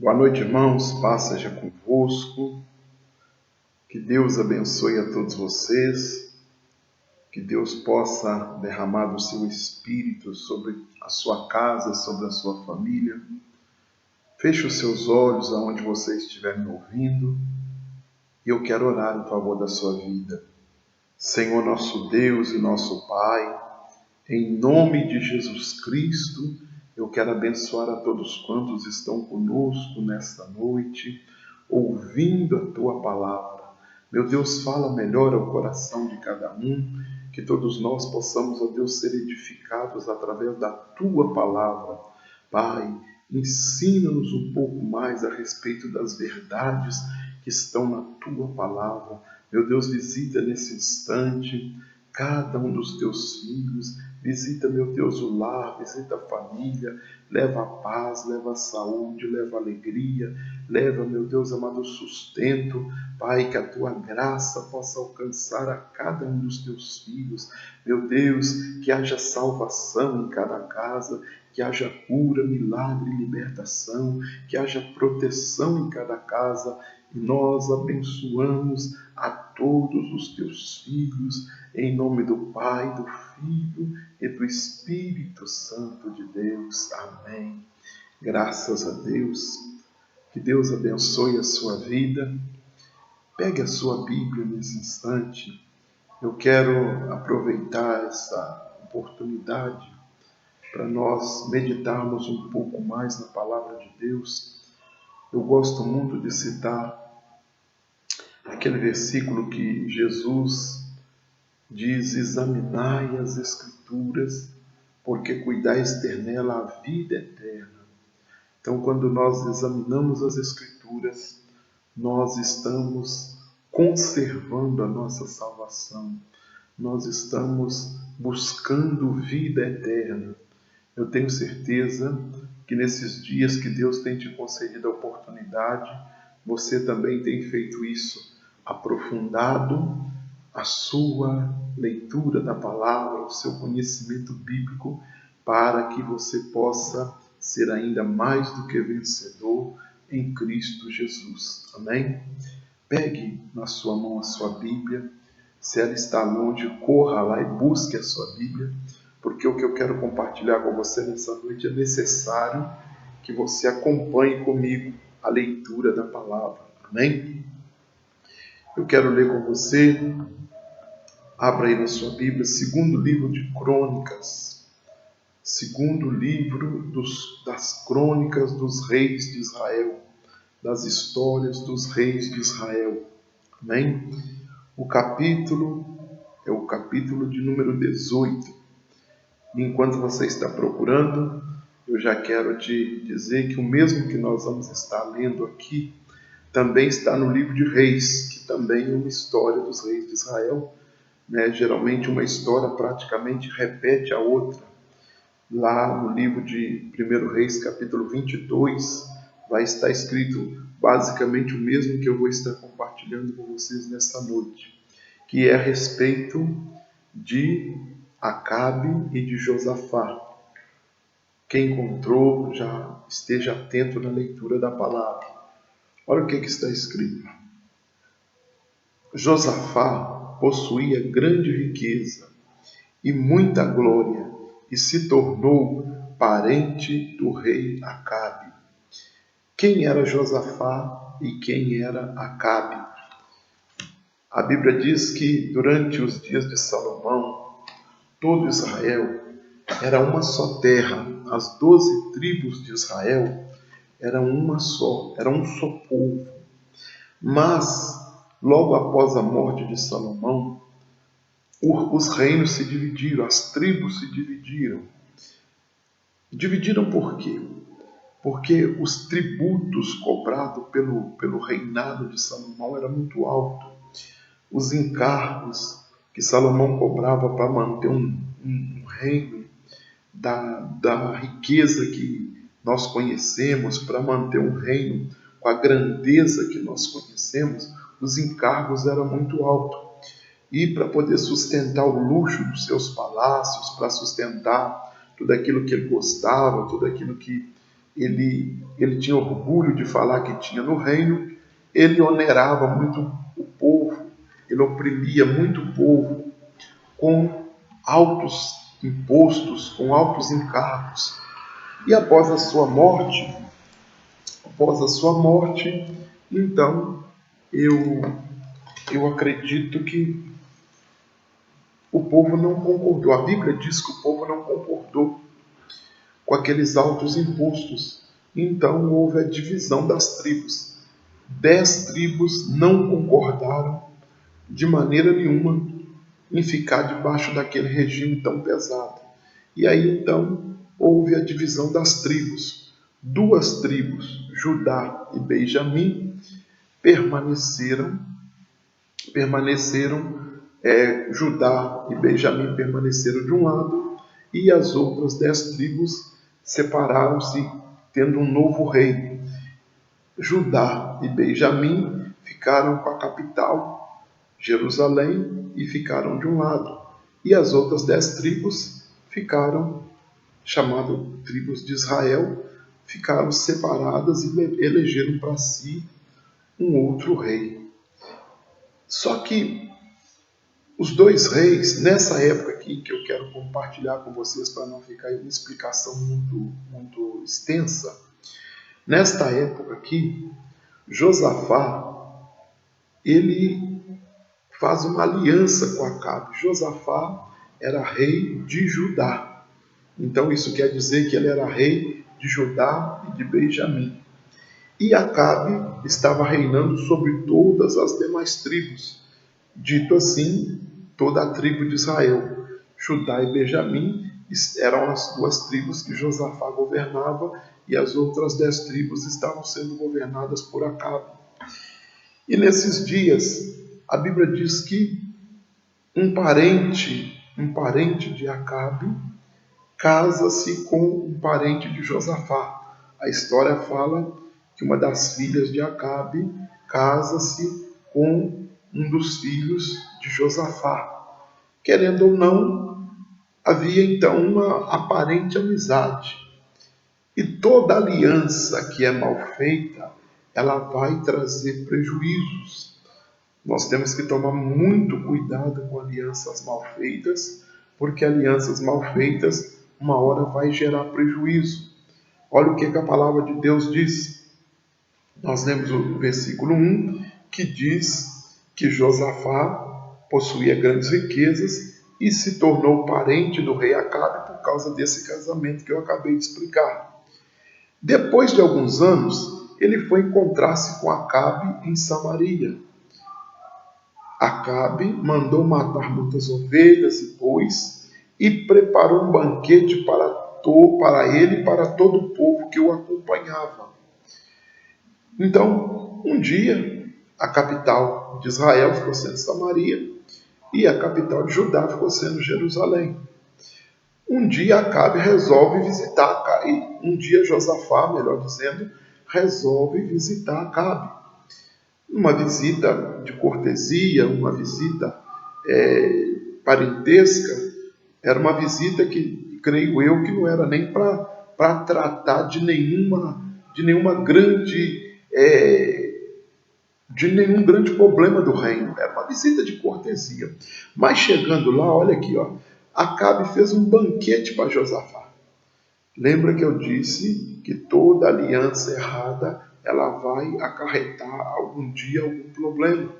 Boa noite, irmãos. Paz seja convosco. Que Deus abençoe a todos vocês. Que Deus possa derramar do seu Espírito sobre a sua casa, sobre a sua família. Feche os seus olhos aonde você estiver me ouvindo. E eu quero orar em favor da sua vida. Senhor nosso Deus e nosso Pai, em nome de Jesus Cristo, eu quero abençoar a todos quantos estão conosco nesta noite, ouvindo a Tua palavra. Meu Deus, fala melhor ao coração de cada um, que todos nós possamos, ó Deus, ser edificados através da Tua palavra. Pai, ensina-nos um pouco mais a respeito das verdades que estão na Tua palavra. Meu Deus, visita nesse instante cada um dos Teus filhos. Visita, meu Deus, o lar, visita a família, leva a paz, leva a saúde, leva a alegria, leva, meu Deus amado, o sustento. Pai, que a Tua graça possa alcançar a cada um dos Teus filhos. Meu Deus, que haja salvação em cada casa, que haja cura, milagre, libertação, que haja proteção em cada casa. E nós abençoamos a todos os Teus filhos, em nome do Pai, do Filho e do Espírito Santo de Deus. Amém. Graças a Deus. Que Deus abençoe a sua vida. Pegue a sua Bíblia nesse instante. Eu quero aproveitar essa oportunidade para nós meditarmos um pouco mais na palavra de Deus. Eu gosto muito de citar aquele versículo que Jesus diz: examinai as Escrituras, porque cuidais ter nela a vida eterna. Então, quando nós examinamos as Escrituras, nós estamos conservando a nossa salvação. Nós estamos buscando vida eterna. Eu tenho certeza que nesses dias que Deus tem te concedido a oportunidade, você também tem feito isso, aprofundado a sua leitura da palavra, o seu conhecimento bíblico, para que você possa ser ainda mais do que vencedor em Cristo Jesus. Amém? Pegue na sua mão a sua Bíblia. Se ela está longe, corra lá e busque a sua Bíblia, porque o que eu quero compartilhar com você nessa noite é necessário que você acompanhe comigo a leitura da palavra. Amém? Eu quero ler com você. Abra aí na sua Bíblia, segundo livro de Crônicas, segundo livro das crônicas dos reis de Israel, das histórias dos reis de Israel. Amém? O capítulo é o capítulo de número 18. E enquanto você está procurando, eu já quero te dizer que o mesmo que nós vamos estar lendo aqui, também está no livro de Reis, que também é uma história dos reis de Israel. Geralmente uma história praticamente repete a outra. Lá no livro de 1 Reis, capítulo 22, vai estar escrito basicamente o mesmo que eu vou estar compartilhando com vocês nesta noite, que é a respeito de Acabe e de Josafá. Quem encontrou, já esteja atento na leitura da palavra. Olha o que está escrito. Josafá possuía grande riqueza e muita glória, e se tornou parente do rei Acabe. Quem era Josafá e quem era Acabe? A Bíblia diz que durante os dias de Salomão, todo Israel era uma só terra. As 12 tribos de Israel eram uma só, era um só povo. Mas, logo após a morte de Salomão, os reinos se dividiram, as tribos se dividiram. Dividiram por quê? Porque os tributos cobrados pelo reinado de Salomão eram muito altos. Os encargos que Salomão cobrava para manter um reino da riqueza que nós conhecemos, para manter um reino com a grandeza que nós conhecemos, os encargos eram muito altos. E para poder sustentar o luxo dos seus palácios, para sustentar tudo aquilo que ele gostava, tudo aquilo que ele tinha orgulho de falar que tinha no reino, ele onerava muito o povo, ele oprimia muito o povo com altos impostos, com altos encargos. E após a sua morte, então eu acredito que o povo não concordou. A Bíblia diz que o povo não concordou com aqueles altos impostos. Então houve a divisão das tribos. 10 tribos não concordaram de maneira nenhuma em ficar debaixo daquele regime tão pesado. E aí então houve a divisão das tribos. 2 tribos, Judá e Benjamim, Judá e Benjamim permaneceram de um lado, e as outras 10 tribos separaram-se, tendo um novo rei. Judá e Benjamim ficaram com a capital, Jerusalém, e ficaram de um lado. E as outras 10 tribos ficaram, chamadas tribos de Israel, ficaram separadas e elegeram para si um outro rei. Só que os 2 reis, nessa época aqui, que eu quero compartilhar com vocês para não ficar uma explicação muito extensa, nesta época aqui, Josafá, ele faz uma aliança com Acabe. Josafá era rei de Judá. Então isso quer dizer que ele era rei de Judá e de Benjamim. E Acabe estava reinando sobre todas as demais tribos. Dito assim, toda a tribo de Israel. Judá e Benjamim eram as 2 tribos que Josafá governava, e as outras 10 tribos estavam sendo governadas por Acabe. E nesses dias, a Bíblia diz que um parente de Acabe casa-se com um parente de Josafá. A história fala que uma das filhas de Acabe casa-se com um dos filhos de Josafá. Querendo ou não, havia então uma aparente amizade. E toda aliança que é mal feita, ela vai trazer prejuízos. Nós temos que tomar muito cuidado com alianças mal feitas, porque alianças mal feitas, uma hora vai gerar prejuízo. Olha o que a palavra de Deus diz. Nós lemos o versículo 1, que diz que Josafá possuía grandes riquezas e se tornou parente do rei Acabe por causa desse casamento que eu acabei de explicar. Depois de alguns anos, ele foi encontrar-se com Acabe em Samaria. Acabe mandou matar muitas ovelhas e bois e preparou um banquete para ele e para todo o povo que o acompanhava. Então, um dia, a capital de Israel ficou sendo Samaria e a capital de Judá ficou sendo Jerusalém. Um dia Acabe resolve visitar, um dia Josafá, melhor dizendo, resolve visitar Acabe. Uma visita de cortesia, uma visita parentesca, era uma visita que, creio eu, que não era nem para tratar de nenhum grande problema do reino. Era uma visita de cortesia. Mas chegando lá, olha aqui, Acabe fez um banquete para Josafá. Lembra que eu disse que toda aliança errada, ela vai acarretar algum dia algum problema.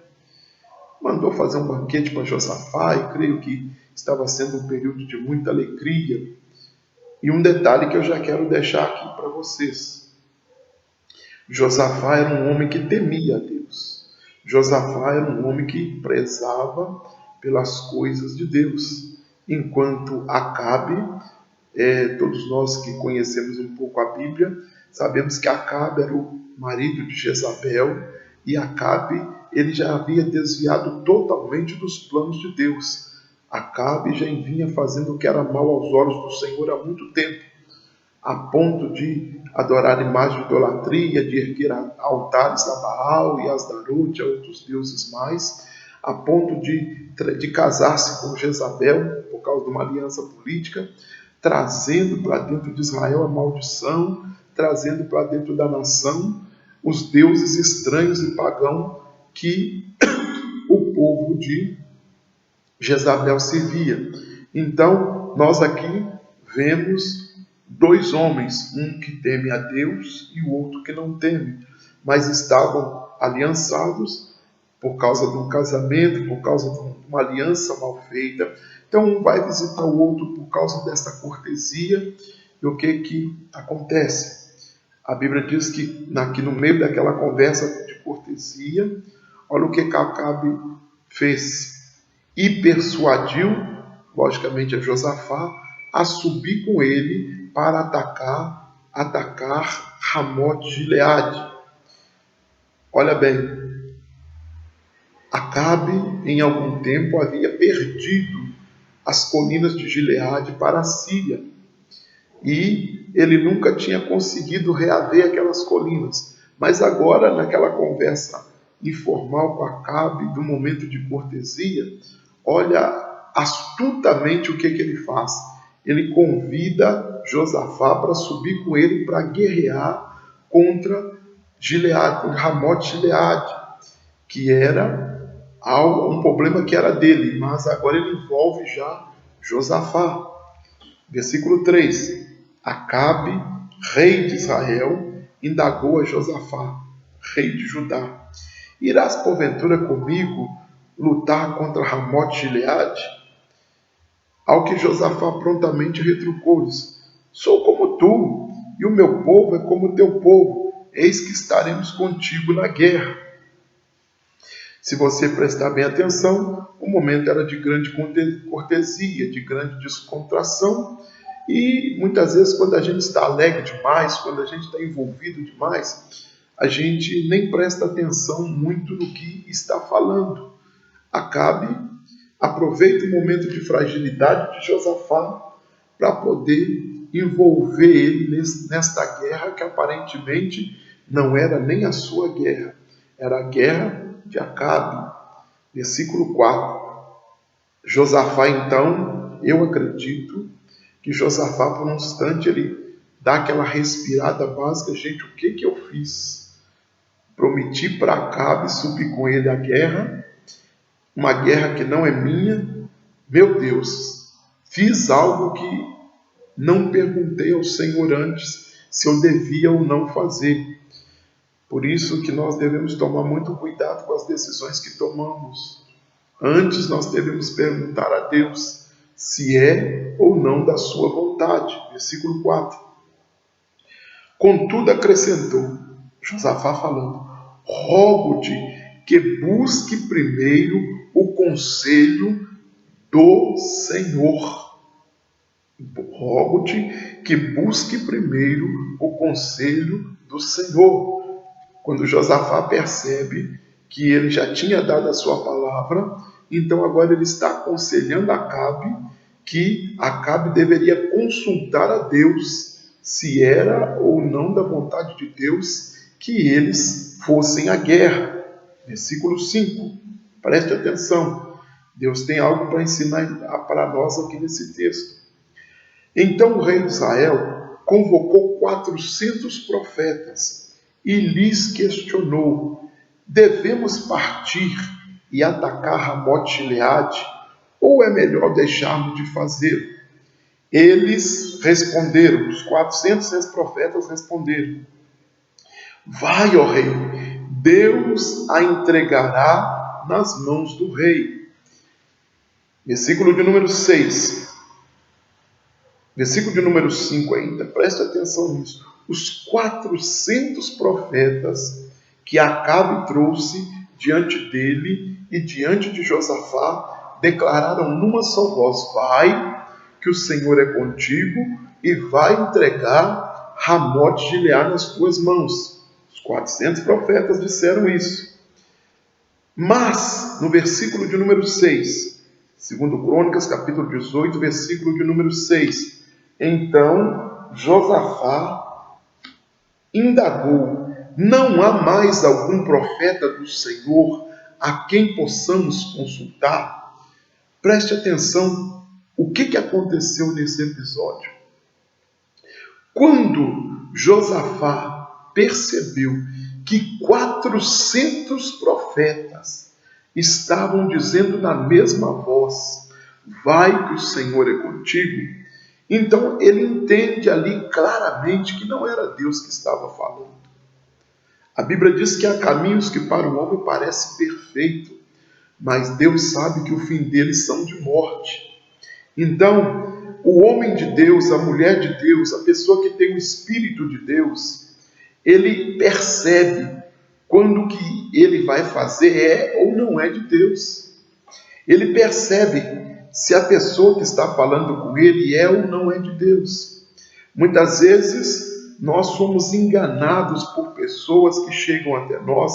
Mandou fazer um banquete para Josafá e creio que estava sendo um período de muita alegria. E um detalhe que eu já quero deixar aqui para vocês. Josafá era um homem que temia a Deus. Josafá era um homem que prezava pelas coisas de Deus. Enquanto Acabe, todos nós que conhecemos um pouco a Bíblia, sabemos que Acabe era o marido de Jezabel, e Acabe ele já havia desviado totalmente dos planos de Deus. Acabe já vinha fazendo o que era mal aos olhos do Senhor há muito tempo, a ponto de adorar imagens de idolatria, de erguer altares a Baal e a Astarute, a outros deuses mais, a ponto de casar-se com Jezabel por causa de uma aliança política, trazendo para dentro de Israel a maldição, trazendo para dentro da nação os deuses estranhos e pagãos que o povo de Jezabel servia. Então, nós aqui vemos dois homens, um que teme a Deus e o outro que não teme, mas estavam aliançados por causa de um casamento, por causa de uma aliança mal feita. Então, um vai visitar o outro por causa dessa cortesia. E o que acontece? A Bíblia diz que aqui no meio daquela conversa de cortesia, olha o que Acabe fez. E persuadiu, logicamente, a Josafá a subir com ele para atacar Ramote de Gileade. Olha bem, Acabe em algum tempo havia perdido as colinas de Gileade para a Síria e ele nunca tinha conseguido reaver aquelas colinas. Mas agora, naquela conversa informal com Acabe, do momento de cortesia, olha astutamente o que ele faz. Ele convida Josafá para subir com ele para guerrear contra Gileade, contra Ramote de Gileade, que era um problema que era dele, mas agora ele envolve já Josafá. Versículo 3. Acabe, rei de Israel, indagou a Josafá, rei de Judá: irás porventura comigo lutar contra Ramote de Gileade? Ao que Josafá prontamente retrucou-lhes: sou como tu, e o meu povo é como o teu povo, eis que estaremos contigo na guerra. Se você prestar bem atenção, o momento era de grande cortesia, de grande descontração, e muitas vezes quando a gente está alegre demais, quando a gente está envolvido demais, a gente nem presta atenção muito no que está falando. Acabe aproveita o momento de fragilidade de Josafá para poder envolver ele nesta guerra que aparentemente não era nem a sua guerra, era a guerra de Acabe. Versículo 4. Josafá, então, eu acredito que Josafá, por um instante, ele dá aquela respirada básica: gente, o que eu fiz? Prometi para Acabe subir com ele a guerra, uma guerra que não é minha. Meu Deus, fiz algo que não perguntei ao Senhor antes se eu devia ou não fazer. Por isso que nós devemos tomar muito cuidado com as decisões que tomamos. Antes nós devemos perguntar a Deus se é ou não da sua vontade. Versículo 4. Contudo acrescentou, Josafá falando: rogo-te que busque primeiro o conselho do Senhor. Rogo-te que busque primeiro o conselho do Senhor. Quando Josafá percebe que ele já tinha dado a sua palavra, então agora ele está aconselhando Acabe que Acabe deveria consultar a Deus se era ou não da vontade de Deus que eles fossem à guerra. Versículo 5. Preste atenção. Deus tem algo para ensinar para nós aqui nesse texto. Então o rei de Israel convocou 400 profetas e lhes questionou: devemos partir e atacar Ramote de Gileade, ou é melhor deixarmos de fazê-lo? Eles responderam, os 400 profetas responderam: vai, ó rei, Deus a entregará nas mãos do rei. Versículo de número 6. Versículo de número 5 ainda, preste atenção nisso. Os 400 profetas que Acabe trouxe diante dele e diante de Josafá declararam numa só voz: vai, que o Senhor é contigo e vai entregar Ramote de Gileade nas tuas mãos. Os 400 profetas disseram isso. Mas, no versículo de número 6, segundo Crônicas, capítulo 18, versículo de número 6, então Josafá indagou: não há mais algum profeta do Senhor a quem possamos consultar? Preste atenção o que aconteceu nesse episódio. Quando Josafá percebeu que 400 profetas estavam dizendo na mesma voz: vai que o Senhor é contigo. Então ele entende ali claramente que não era Deus que estava falando. A Bíblia diz que há caminhos que para o homem parecem perfeitos, mas Deus sabe que o fim deles são de morte. Então, o homem de Deus, a mulher de Deus, a pessoa que tem o Espírito de Deus, ele percebe quando o que ele vai fazer é ou não é de Deus. Ele percebe se a pessoa que está falando com ele é ou não é de Deus. Muitas vezes nós somos enganados por pessoas que chegam até nós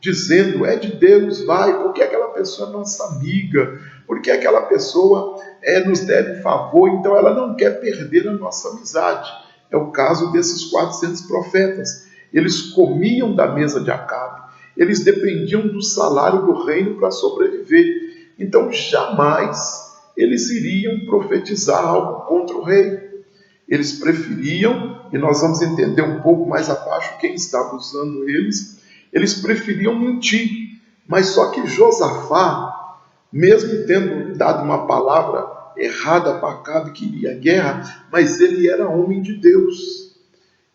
dizendo: é de Deus, vai, porque aquela pessoa é nossa amiga, porque aquela pessoa nos deve favor, então ela não quer perder a nossa amizade. É o caso desses 400 profetas. Eles comiam da mesa de Acabe, eles dependiam do salário do reino para sobreviver. Então jamais eles iriam profetizar algo contra o rei. Eles preferiam, e nós vamos entender um pouco mais abaixo quem estava usando eles preferiam mentir. Mas só que Josafá, mesmo tendo dado uma palavra errada para Acabe que iria à guerra, mas ele era homem de Deus.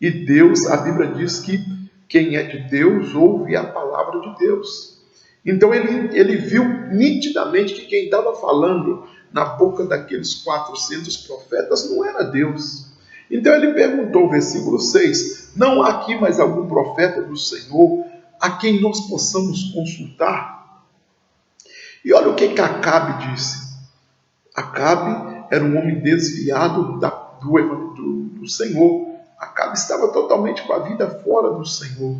E Deus, a Bíblia diz que quem é de Deus ouve a palavra de Deus. Então ele viu nitidamente que quem estava falando na boca daqueles 400 profetas não era Deus. Então ele perguntou, versículo 6, não há aqui mais algum profeta do Senhor a quem nós possamos consultar? E olha o que Acabe disse. Acabe era um homem desviado do Senhor. Acabe estava totalmente com a vida fora do Senhor.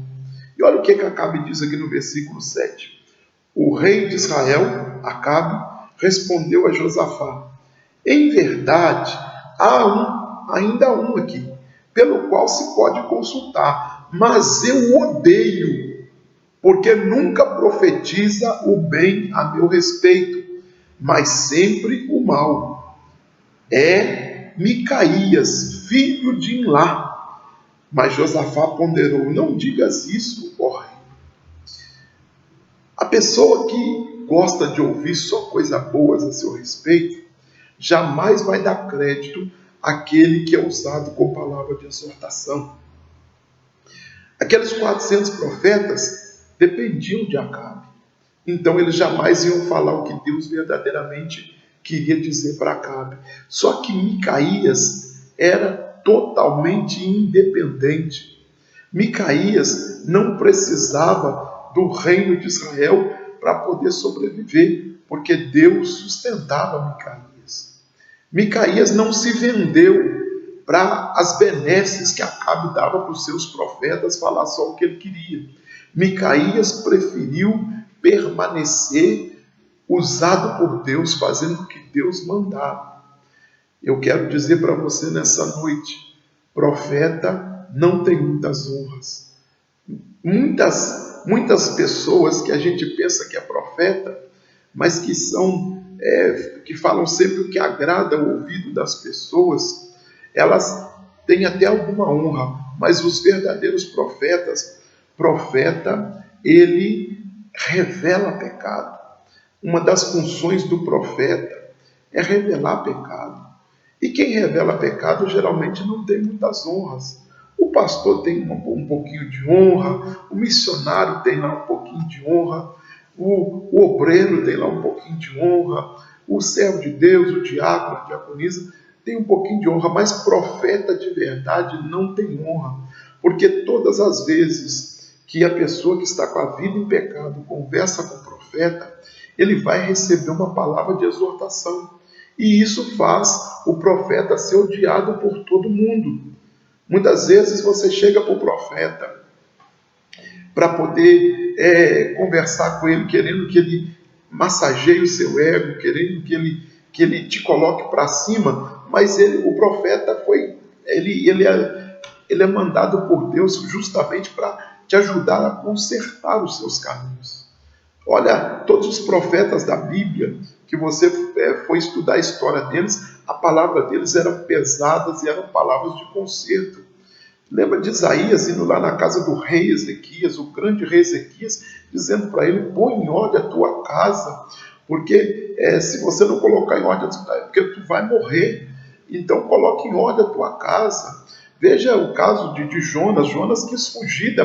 E olha o que Acabe diz aqui no versículo 7. O rei de Israel, Acabe, respondeu a Josafá: em verdade, ainda um aqui, pelo qual se pode consultar, mas eu odeio, porque nunca profetiza o bem a meu respeito, mas sempre o mal. É Micaías, filho de Imlá. Mas Josafá ponderou: não digas isso, ó rei. A pessoa que gosta de ouvir só coisas boas a seu respeito, jamais vai dar crédito àquele que é usado com palavra de exortação. Aqueles 400 profetas dependiam de Acabe. Então eles jamais iam falar o que Deus verdadeiramente queria dizer para Acabe. Só que Micaías era totalmente independente. Micaías não precisava do reino de Israel para poder sobreviver, porque Deus sustentava Micaías. Micaías não se vendeu para as benesses que Acabe dava para os seus profetas falar só o que ele queria. Micaías preferiu permanecer usado por Deus, fazendo o que Deus mandava. Eu quero dizer para você nessa noite: profeta não tem muitas honras. Muitas pessoas que a gente pensa que é profeta, mas que falam sempre o que agrada o ouvido das pessoas, elas têm até alguma honra, mas os verdadeiros profeta, ele revela pecado. Uma das funções do profeta é revelar pecado. E quem revela pecado geralmente não tem muitas honras. O pastor tem um pouquinho de honra, o missionário tem lá um pouquinho de honra, o obreiro tem lá um pouquinho de honra, o servo de Deus, o diácono, a diaconisa, tem um pouquinho de honra, mas profeta de verdade não tem honra, porque todas as vezes que a pessoa que está com a vida em pecado conversa com o profeta, ele vai receber uma palavra de exortação, e isso faz o profeta ser odiado por todo mundo. Muitas vezes você chega para o profeta para poder conversar com ele, querendo que ele massageie o seu ego, querendo que ele te coloque para cima, mas o profeta ele é mandado por Deus justamente para te ajudar a consertar os seus caminhos. Olha, todos os profetas da Bíblia, que você for estudar a história deles, a palavra deles eram pesadas e eram palavras de conserto. Lembra de Isaías indo lá na casa do rei Ezequias, o grande rei Ezequias, dizendo para ele: põe em ordem a tua casa, porque se você não colocar em ordem, porque tu vai morrer. Então coloque em ordem a tua casa. Veja o caso de Jonas. Jonas quis fugir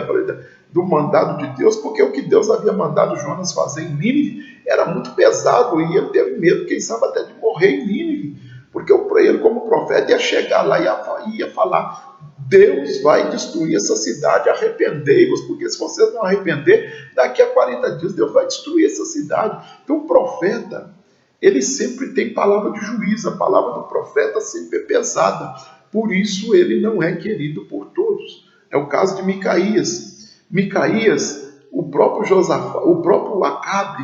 do mandado de Deus, porque o que Deus havia mandado Jonas fazer em Nínive era muito pesado, e ele teve medo, quem sabe até de morrer em Nínive, porque para ele, como profeta, ia chegar lá e ia falar: Deus vai destruir essa cidade, arrependei-vos, porque se vocês não arrepender, daqui a 40 dias Deus vai destruir essa cidade. Então o profeta, ele sempre tem palavra de juízo, a palavra do profeta sempre é pesada, por isso ele não é querido por todos. É o caso de Micaías. Micaías, o próprio Acabe,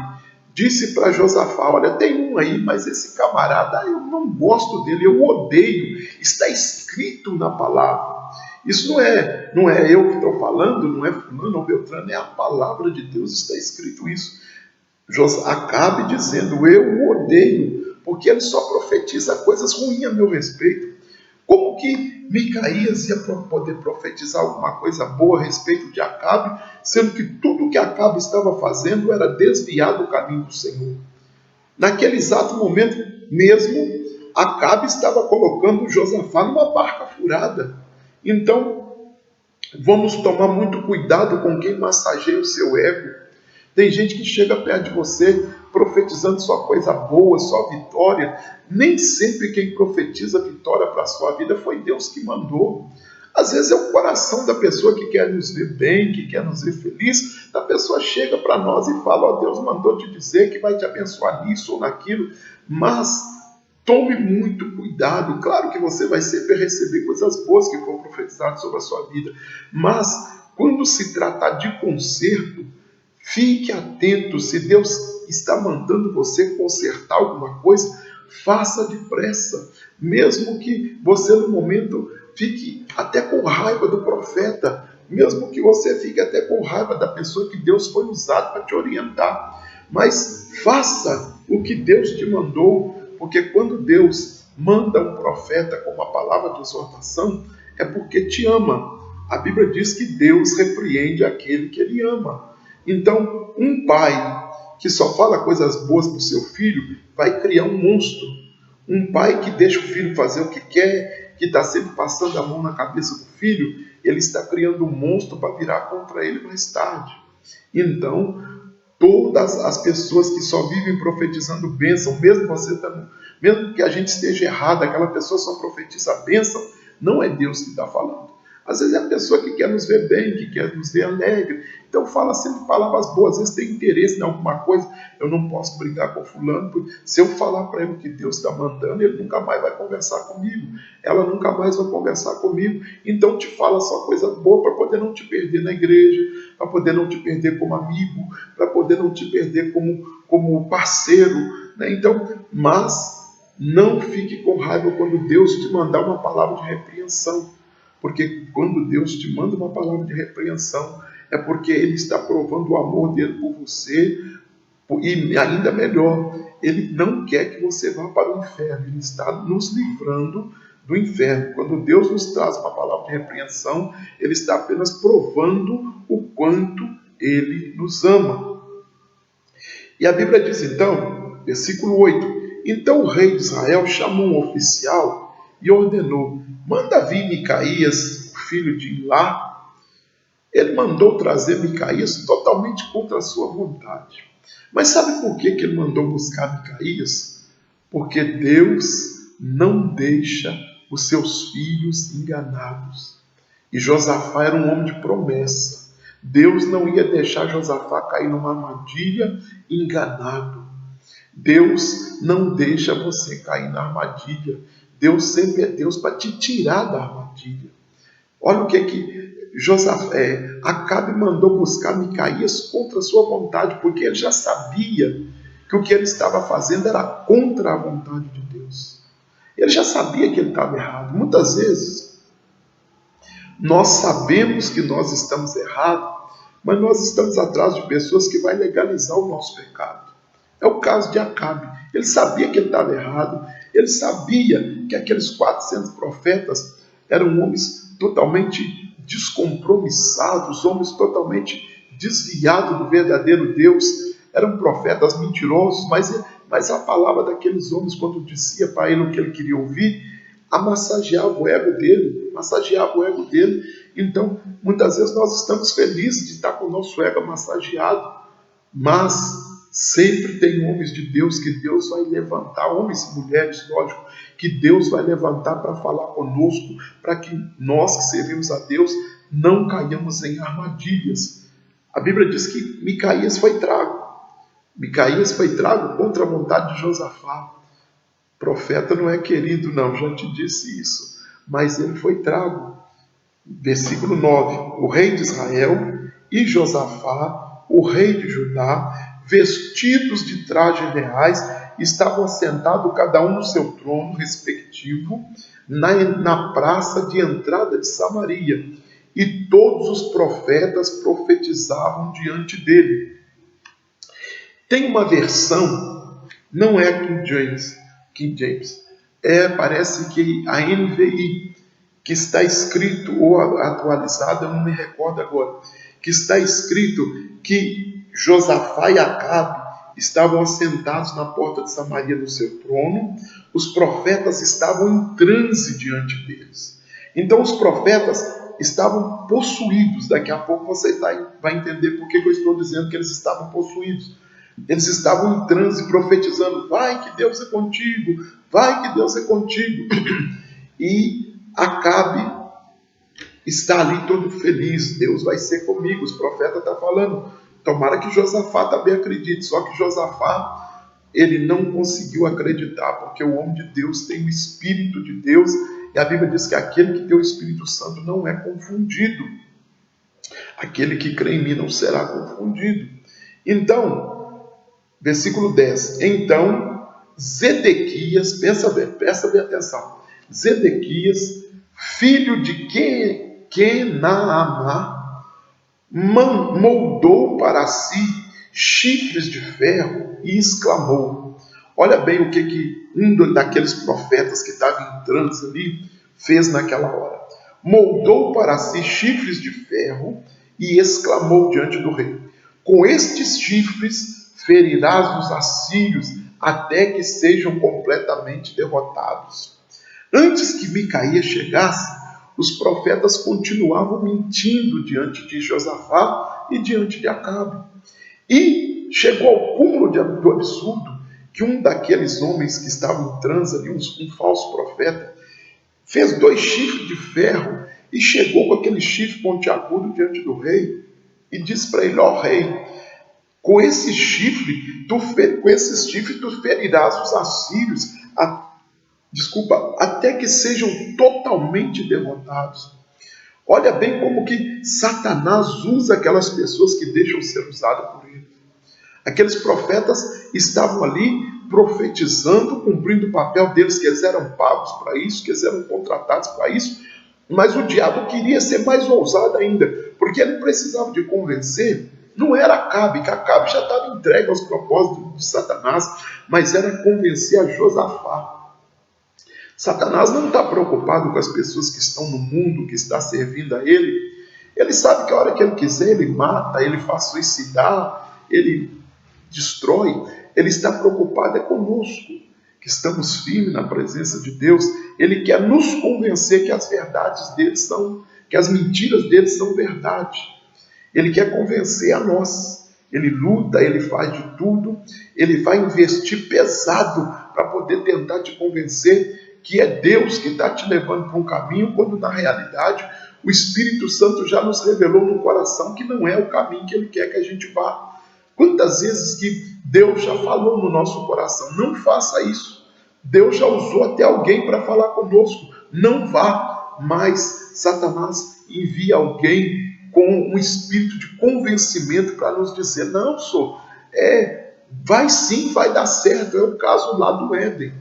disse para Josafá: olha, tem um aí, mas esse camarada, eu não gosto dele, eu odeio. Está escrito na palavra. Isso não é eu que estou falando, não é fulano ou Beltrano, é a palavra de Deus, está escrito isso. Acabe dizendo: eu o odeio, porque ele só profetiza coisas ruins a meu respeito. Como que Micaías ia poder profetizar alguma coisa boa a respeito de Acabe, sendo que tudo que Acabe estava fazendo era desviar do caminho do Senhor? Naquele exato momento mesmo, Acabe estava colocando Josafá numa barca furada. Então, vamos tomar muito cuidado com quem massageia o seu ego. Tem gente que chega perto de você profetizando só coisa boa, só vitória. Nem sempre quem profetiza vitória para a sua vida foi Deus que mandou. Às vezes é o coração da pessoa que quer nos ver bem, que quer nos ver feliz. A pessoa chega para nós e fala: ó, Deus mandou te dizer que vai te abençoar nisso ou naquilo. Mas tome muito cuidado. Claro que você vai sempre receber coisas boas que foram profetizadas sobre a sua vida. Mas quando se tratar de conserto, fique atento. Se Deus está mandando você consertar alguma coisa, faça depressa. Mesmo que você no momento fique até com raiva do profeta, mesmo que você fique até com raiva da pessoa que Deus foi usado para te orientar, mas faça o que Deus te mandou, porque quando Deus manda um profeta com uma palavra de exortação, é porque te ama. A Bíblia diz que Deus repreende aquele que ele ama. Então, um pai que só fala coisas boas para o seu filho vai criar um monstro. Um pai que deixa o filho fazer o que quer, que está sempre passando a mão na cabeça do filho, ele está criando um monstro para virar contra ele mais tarde. Então, todas as pessoas que só vivem profetizando bênção, mesmo que a gente esteja errado, aquela pessoa só profetiza bênção, não é Deus que está falando. Às vezes é a pessoa que quer nos ver bem, que quer nos ver alegre. Então fala sempre palavras boas. Às vezes tem interesse em alguma coisa. Eu não posso brigar com fulano, porque se eu falar para ele o que Deus está mandando, ele nunca mais vai conversar comigo. Ela nunca mais vai conversar comigo. Então te fala só coisa boa para poder não te perder na igreja, para poder não te perder como amigo, para poder não te perder como parceiro. Né? Então, mas não fique com raiva quando Deus te mandar uma palavra de repreensão. Porque quando Deus te manda uma palavra de repreensão, é porque Ele está provando o amor dele por você, e ainda melhor, Ele não quer que você vá para o inferno, Ele está nos livrando do inferno. Quando Deus nos traz uma palavra de repreensão, Ele está apenas provando o quanto Ele nos ama. E a Bíblia diz então, versículo 8, então o rei de Israel chamou um oficial e ordenou: manda vir Micaías, o filho de Ilá. Ele mandou trazer Micaías totalmente contra a sua vontade. Mas sabe por que ele mandou buscar Micaías? Porque Deus não deixa os seus filhos enganados. E Josafá era um homem de promessa. Deus não ia deixar Josafá cair numa armadilha enganado. Deus não deixa você cair na armadilha. Deus sempre é Deus para te tirar da armadilha. Olha o que Acabe mandou buscar Micaías contra a sua vontade, porque ele já sabia que o que ele estava fazendo era contra a vontade de Deus. Ele já sabia que ele estava errado. Muitas vezes, nós sabemos que nós estamos errados, mas nós estamos atrás de pessoas que vão legalizar o nosso pecado. É o caso de Acabe. Ele sabia que ele estava errado, ele sabia que aqueles 400 profetas eram homens totalmente descompromissados, homens totalmente desviados do verdadeiro Deus. Eram profetas mentirosos, mas a palavra daqueles homens, quando dizia para ele o que ele queria ouvir, massageava o ego dele. Então, muitas vezes nós estamos felizes de estar com o nosso ego massageado, mas sempre tem homens de Deus que Deus vai levantar, homens e mulheres, lógico, que Deus vai levantar para falar conosco, para que nós que servimos a Deus não caiamos em armadilhas. A Bíblia diz que Micaías foi trago contra a vontade de Josafá. Profeta não é querido, não, já te disse isso, mas ele foi trago. Versículo 9: o rei de Israel e Josafá, o rei de Judá, vestidos de trajes reais, estavam assentados cada um no seu trono respectivo, na praça de entrada de Samaria, e todos os profetas profetizavam diante dele. Tem uma versão, não é King James, parece que a NVI, que está escrito, ou atualizada, eu não me recordo agora, que está escrito que Josafá e Acabe estavam assentados na porta de Samaria no seu trono, os profetas estavam em transe diante deles. Então os profetas estavam possuídos. Daqui a pouco você vai entender por que eu estou dizendo que eles estavam possuídos. Eles estavam em transe profetizando: vai que Deus é contigo, vai que Deus é contigo. E Acabe está ali todo feliz: Deus vai ser comigo. Os profetas estão falando, tomara que Josafá também acredite. Só que Josafá, ele não conseguiu acreditar, porque o homem de Deus tem o Espírito de Deus, e a Bíblia diz que aquele que tem o Espírito Santo não é confundido. Aquele que crê em mim não será confundido. Então, versículo 10: então Zedequias, presta bem atenção, Zedequias, filho de Kenaamá, moldou para si chifres de ferro e exclamou. Olha bem o que um daqueles profetas que estava em transe ali fez naquela hora. Moldou para si chifres de ferro e exclamou diante do rei: com estes chifres ferirás os assírios até que sejam completamente derrotados. Antes que Micaías chegasse, os profetas continuavam mentindo diante de Josafá e diante de Acabe. E chegou ao cúmulo do absurdo que um daqueles homens que estavam em transe ali, um falso profeta, fez 2 chifres de ferro e chegou com aquele chifre pontiagudo diante do rei e disse para ele: ó rei, com esses chifres tu ferirás os assírios, até que sejam totalmente derrotados. Olha bem como que Satanás usa aquelas pessoas que deixam ser usadas por ele. Aqueles profetas estavam ali profetizando, cumprindo o papel deles, que eles eram pagos para isso, que eles eram contratados para isso, mas o diabo queria ser mais ousado ainda, porque ele precisava de convencer. Não era Acabe, que Acabe já estava entregue aos propósitos de Satanás, mas era convencer a Josafá. Satanás não está preocupado com as pessoas que estão no mundo, que está servindo a ele. Ele sabe que a hora que ele quiser, ele mata, ele faz suicidar, ele destrói. Ele está preocupado conosco, que estamos firmes na presença de Deus. Ele quer nos convencer que as verdades dele que as mentiras dele são verdade. Ele quer convencer a nós. Ele luta, ele faz de tudo, ele vai investir pesado para poder tentar te convencer que é Deus que está te levando para um caminho, quando na realidade o Espírito Santo já nos revelou no coração que não é o caminho que ele quer que a gente vá. Quantas vezes que Deus já falou no nosso coração: não faça isso. Deus já usou até alguém para falar conosco: não vá. Mas Satanás envia alguém com um espírito de convencimento para nos dizer: não, senhor, vai sim, vai dar certo. É o caso lá do Éden.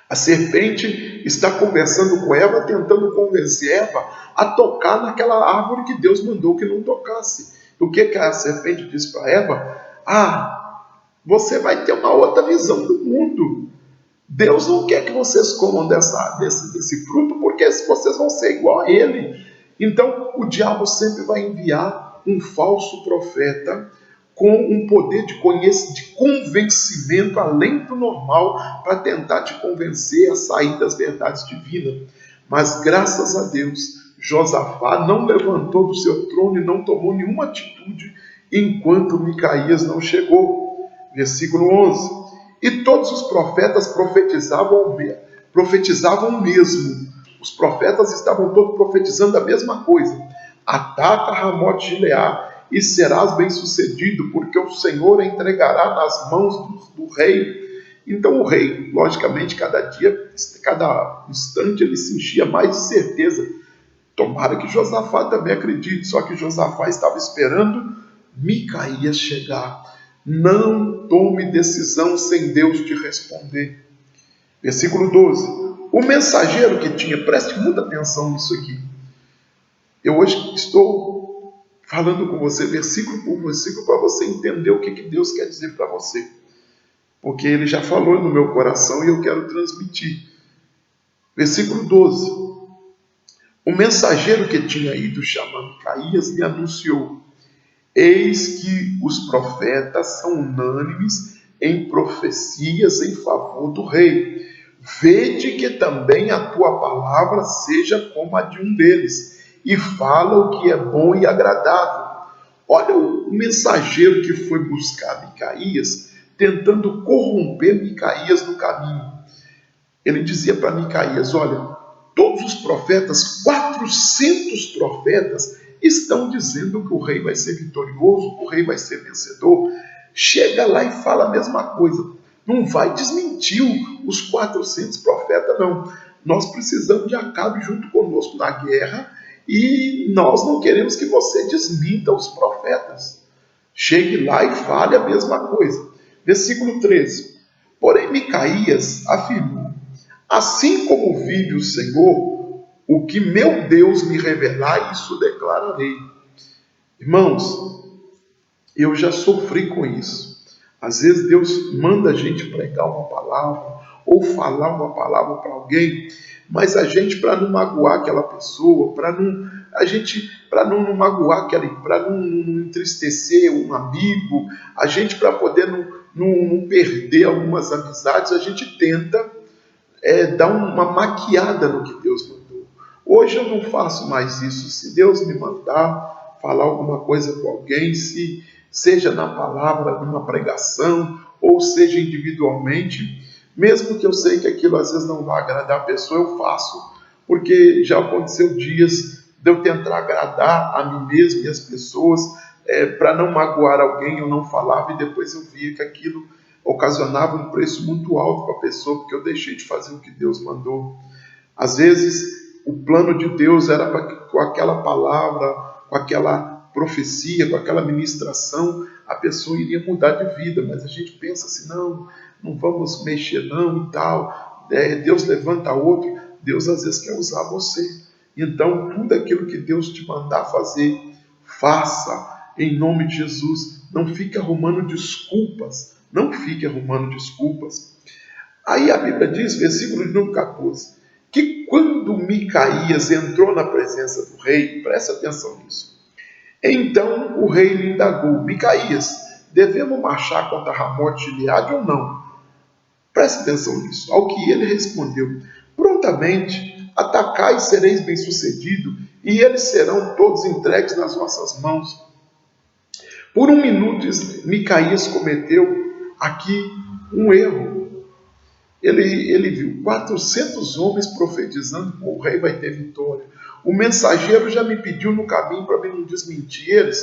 A serpente está conversando com Eva, tentando convencer Eva a tocar naquela árvore que Deus mandou que não tocasse. O que a serpente disse para Eva? Você vai ter uma outra visão do mundo. Deus não quer que vocês comam desse fruto, porque vocês vão ser igual a ele. Então, o diabo sempre vai enviar um falso profeta com um poder de convencimento além do normal para tentar te convencer a sair das verdades divinas. Mas, graças a Deus, Josafá não levantou do seu trono e não tomou nenhuma atitude enquanto Micaías não chegou. Versículo 11. E todos os profetas profetizavam o mesmo. Os profetas estavam todos profetizando a mesma coisa. Ataca Ramote Gileade e serás bem-sucedido, porque o Senhor entregará nas mãos do rei. Então o rei, logicamente, cada dia, cada instante, ele se enchia mais de certeza. Tomara que Josafá também acredite, só que Josafá estava esperando Micaías chegar. Não tome decisão sem Deus te responder. Versículo 12. O mensageiro que tinha, preste muita atenção nisso aqui. Eu hoje estou falando com você versículo por versículo para você entender o que Deus quer dizer para você. Porque Ele já falou no meu coração e eu quero transmitir. Versículo 12. O mensageiro que tinha ido chamar Micaías lhe anunciou: eis que os profetas são unânimes em profecias em favor do rei. Vede que também a tua palavra seja como a de um deles, e fala o que é bom e agradável. Olha o mensageiro que foi buscar Micaías, tentando corromper Micaías no caminho. Ele dizia para Micaías: olha, todos os profetas, 400 profetas, estão dizendo que o rei vai ser vitorioso, que o rei vai ser vencedor. Chega lá e fala a mesma coisa. Não vai desmentir os 400 profetas, não. Nós precisamos de Acabe junto conosco na guerra e nós não queremos que você desminta os profetas. Chegue lá e fale a mesma coisa. Versículo 13. Porém, Micaías afirmou: assim como vive o Senhor, o que meu Deus me revelar, isso declararei. Irmãos, eu já sofri com isso. Às vezes Deus manda a gente pregar uma palavra ou falar uma palavra para alguém, mas a gente, para não magoar aquela pessoa, para não magoar para não entristecer um amigo, a gente, para poder não perder algumas amizades, a gente tenta dar uma maquiada no que Deus mandou. Hoje eu não faço mais isso. Se Deus me mandar falar alguma coisa com alguém, seja na palavra, numa pregação, ou seja individualmente, mesmo que eu sei que aquilo às vezes não vai agradar a pessoa, eu faço, porque já aconteceu dias de eu tentar agradar a mim mesmo e as pessoas, para não magoar alguém, eu não falava, e depois eu via que aquilo ocasionava um preço muito alto para a pessoa, porque eu deixei de fazer o que Deus mandou. Às vezes, o plano de Deus era para que com aquela palavra, com aquela profecia, com aquela ministração, a pessoa iria mudar de vida, mas a gente pensa assim: não vamos mexer não e tal, Deus levanta outro. Deus às vezes quer usar você. Então, tudo aquilo que Deus te mandar fazer, faça em nome de Jesus. Não fique arrumando desculpas. Não fique arrumando desculpas. Aí a Bíblia diz, versículo de número 14, que quando Micaías entrou na presença do rei, presta atenção nisso, então o rei lhe indagou: Micaías, devemos marchar contra Ramote Gileade ou não? Presta atenção nisso. Ao que ele respondeu: prontamente, atacai e sereis bem-sucedido, e eles serão todos entregues nas vossas mãos. Por um minuto, Micaías cometeu aqui um erro. Ele viu 400 homens profetizando que o rei vai ter vitória. O mensageiro já me pediu no caminho para mim não desmentir eles,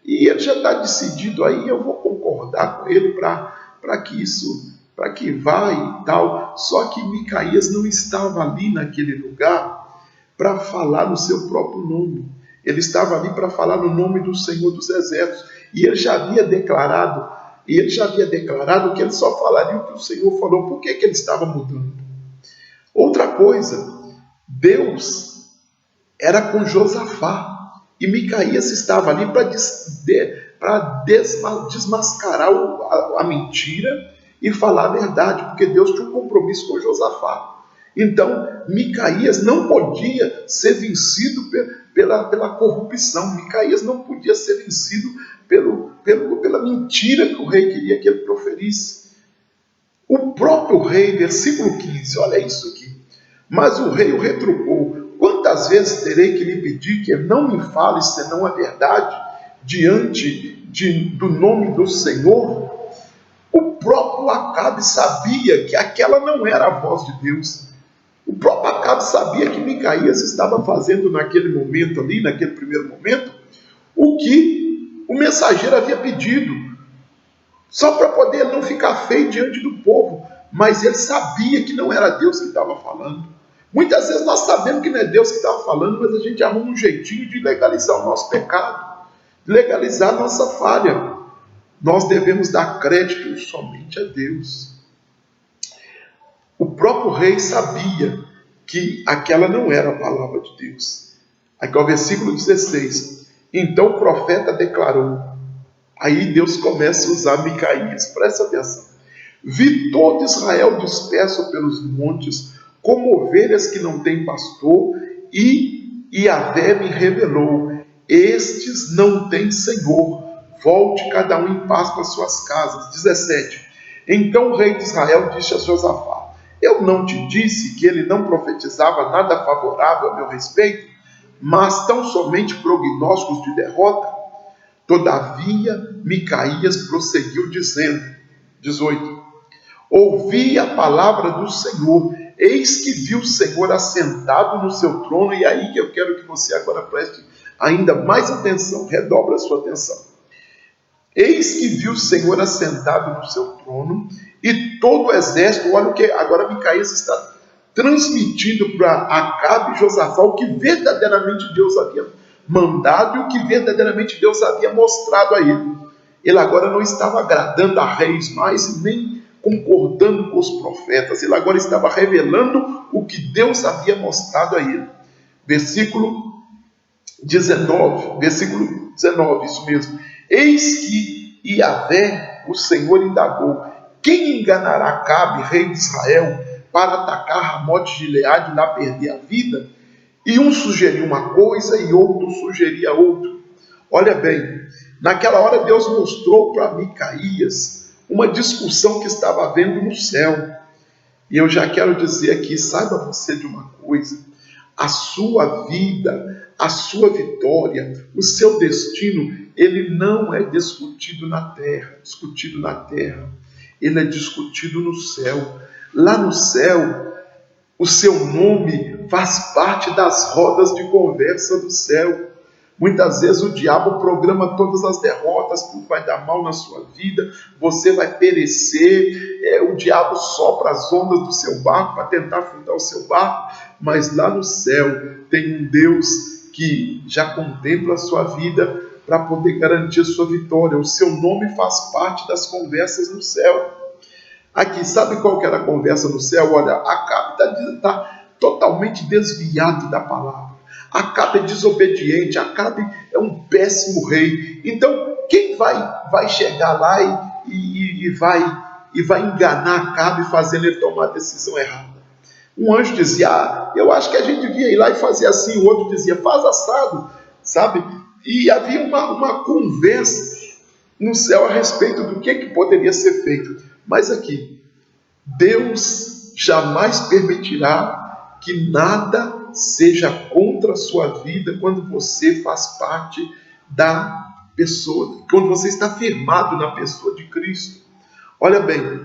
e ele já está decidido aí, eu vou concordar com ele para que vá e tal. Só que Micaías não estava ali naquele lugar para falar no seu próprio nome. Ele estava ali para falar no nome do Senhor dos Exércitos. E ele já havia declarado que ele só falaria o que o Senhor falou. Por que ele estava mudando? Outra coisa, Deus era com Josafá, e Micaías estava ali para desmascarar a mentira e falar a verdade, porque Deus tinha um compromisso com Josafá. Então, Micaías não podia ser vencido pela corrupção. Micaías não podia ser vencido pela mentira que o rei queria que ele proferisse. O próprio rei, versículo 15, olha isso aqui. Mas o rei o retrucou: quantas vezes terei que lhe pedir que não me fale senão a verdade diante do nome do Senhor? O próprio Acabe sabia que aquela não era a voz de Deus. O próprio Acabe sabia que Micaías estava fazendo naquele momento ali, naquele primeiro momento, o que o mensageiro havia pedido, só para poder não ficar feio diante do povo. Mas ele sabia que não era Deus que estava falando. Muitas vezes nós sabemos que não é Deus que estava falando, mas a gente arruma um jeitinho de legalizar o nosso pecado, de legalizar a nossa falha. Nós devemos dar crédito somente a Deus. O próprio rei sabia que aquela não era a palavra de Deus. Aqui é o versículo 16. Então o profeta declarou. Aí Deus começa a usar Micaías. Presta atenção. Vi todo Israel disperso pelos montes, como ovelhas que não têm pastor, e Yahvé me revelou: estes não têm Senhor, volte cada um em paz para suas casas. 17. Então o rei de Israel disse a Josafá: eu não te disse que ele não profetizava nada favorável a meu respeito, mas tão somente prognósticos de derrota? Todavia Micaías prosseguiu dizendo, 18: ouvi a palavra do Senhor, eis que vi o Senhor assentado no seu trono. E aí que eu quero que você agora preste ainda mais atenção, redobra a sua atenção. Eis que vi o Senhor assentado no seu trono, e todo o exército. Olha o que agora Micaías está transmitindo para Acabe e Josafá o que verdadeiramente Deus havia mandado e o que verdadeiramente Deus havia mostrado a ele. Ele agora não estava agradando a reis mais, nem concordando com os profetas. Ele agora estava revelando o que Deus havia mostrado a ele. Versículo 19, isso mesmo. Eis que Yahvé, o Senhor, indagou: quem enganará Acabe, rei de Israel, para atacar Ramote de Gileade e lá perder a vida? E um sugeria uma coisa e outro sugeria outra. Olha bem, naquela hora Deus mostrou para Micaías uma discussão que estava havendo no céu. E eu já quero dizer aqui, saiba você de uma coisa: a sua vida, a sua vitória, o seu destino, ele não é discutido na terra, ele é discutido no céu. Lá no céu, o seu nome faz parte das rodas de conversa do céu. Muitas vezes o diabo programa todas as derrotas, tudo vai dar mal na sua vida, você vai perecer, o diabo sopra as ondas do seu barco para tentar afundar o seu barco, mas lá no céu tem um Deus que já contempla a sua vida para poder garantir a sua vitória. O seu nome faz parte das conversas no céu. Aqui, sabe qual que era a conversa no céu? Olha, Acabe está totalmente desviado da palavra. Acabe é desobediente, Acabe é um péssimo rei. Então, quem vai chegar lá e vai enganar Acabe, fazendo ele tomar a decisão errada? Um anjo dizia: eu acho que a gente devia ir lá e fazer assim. O outro dizia: faz assado, sabe? E havia uma conversa no céu a respeito do que poderia ser feito. Mas aqui, Deus jamais permitirá que nada seja contra a sua vida quando você faz parte da pessoa, quando você está firmado na pessoa de Cristo. Olha bem,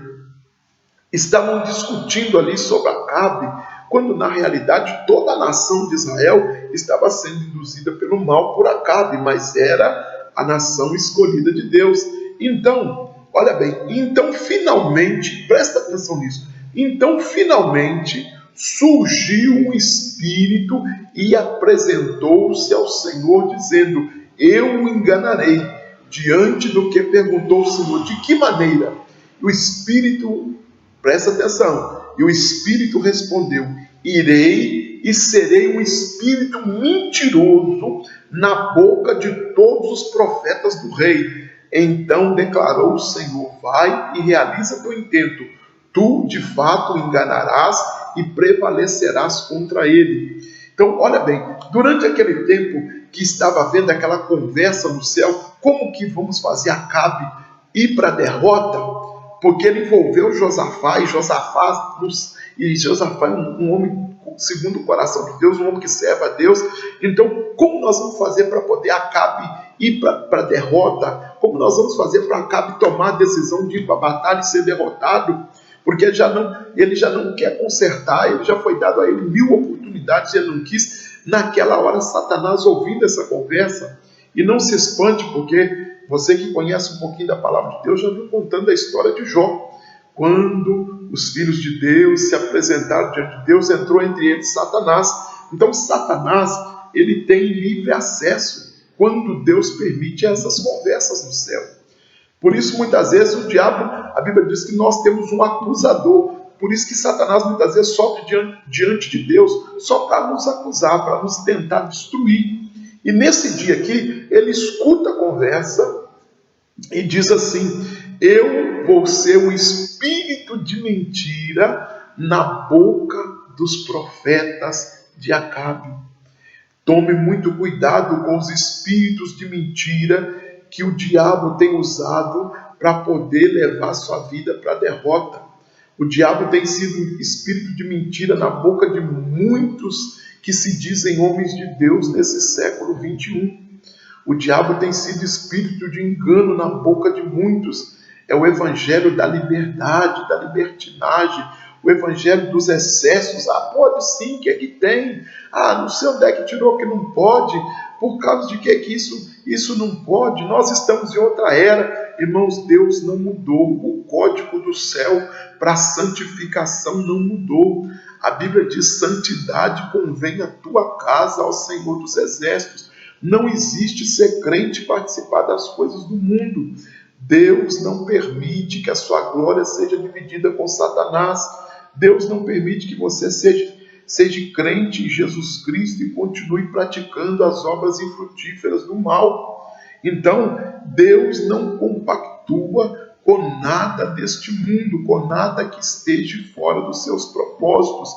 estavam discutindo ali sobre Acabe, quando na realidade toda a nação de Israel estava sendo induzida pelo mal por Acabe, mas era a nação escolhida de Deus. Então, olha bem, então finalmente, presta atenção nisso, então finalmente surgiu um espírito e apresentou-se ao Senhor dizendo: eu o enganarei, diante do que perguntou o Senhor. De que maneira? O espírito, presta atenção, e o espírito respondeu: irei e serei um espírito mentiroso na boca de todos os profetas do rei. Então declarou o Senhor: vai e realiza teu intento, tu de fato o enganarás e prevalecerás contra ele. Então, olha bem, durante aquele tempo que estava havendo aquela conversa no céu, como que vamos fazer Acabe ir para a derrota? Porque ele envolveu Josafá, e Josafá é um homem segundo o coração de Deus, um homem que serve a Deus. Então, como nós vamos fazer para poder Acabe ir para a derrota? Como nós vamos fazer para Acabe tomar a decisão de ir para a batalha e ser derrotado? Porque ele já não quer consertar, ele já foi dado a ele 1000 oportunidades e ele não quis. Naquela hora, Satanás, ouvindo essa conversa, e não se espante, porque você que conhece um pouquinho da palavra de Deus já viu contando a história de Jó. Quando os filhos de Deus se apresentaram diante de Deus, entrou entre eles Satanás. Então Satanás, ele tem livre acesso quando Deus permite essas conversas no céu. Por isso, muitas vezes, o diabo, a Bíblia diz que nós temos um acusador. Por isso que Satanás, muitas vezes, sofre diante de Deus só para nos acusar, para nos tentar destruir. E nesse dia aqui, ele escuta a conversa e diz assim: eu vou ser um espírito de mentira na boca dos profetas de Acabe. Tome muito cuidado com os espíritos de mentira que o diabo tem usado para poder levar sua vida para a derrota. O diabo tem sido espírito de mentira na boca de muitos que se dizem homens de Deus nesse século 21. O diabo tem sido espírito de engano na boca de muitos. É o evangelho da liberdade, da libertinagem, o evangelho dos excessos. Pode sim, que é que tem? Não sei onde é que tirou que não pode. Por causa de que isso não pode? Nós estamos em outra era. Irmãos, Deus não mudou. O código do céu para a santificação não mudou. A Bíblia diz: santidade convém a tua casa ao Senhor dos Exércitos. Não existe ser crente e participar das coisas do mundo. Deus não permite que a sua glória seja dividida com Satanás. Deus não permite que você seja crente em Jesus Cristo e continue praticando as obras infrutíferas do mal. Então, Deus não compactua com nada deste mundo, com nada que esteja fora dos seus propósitos,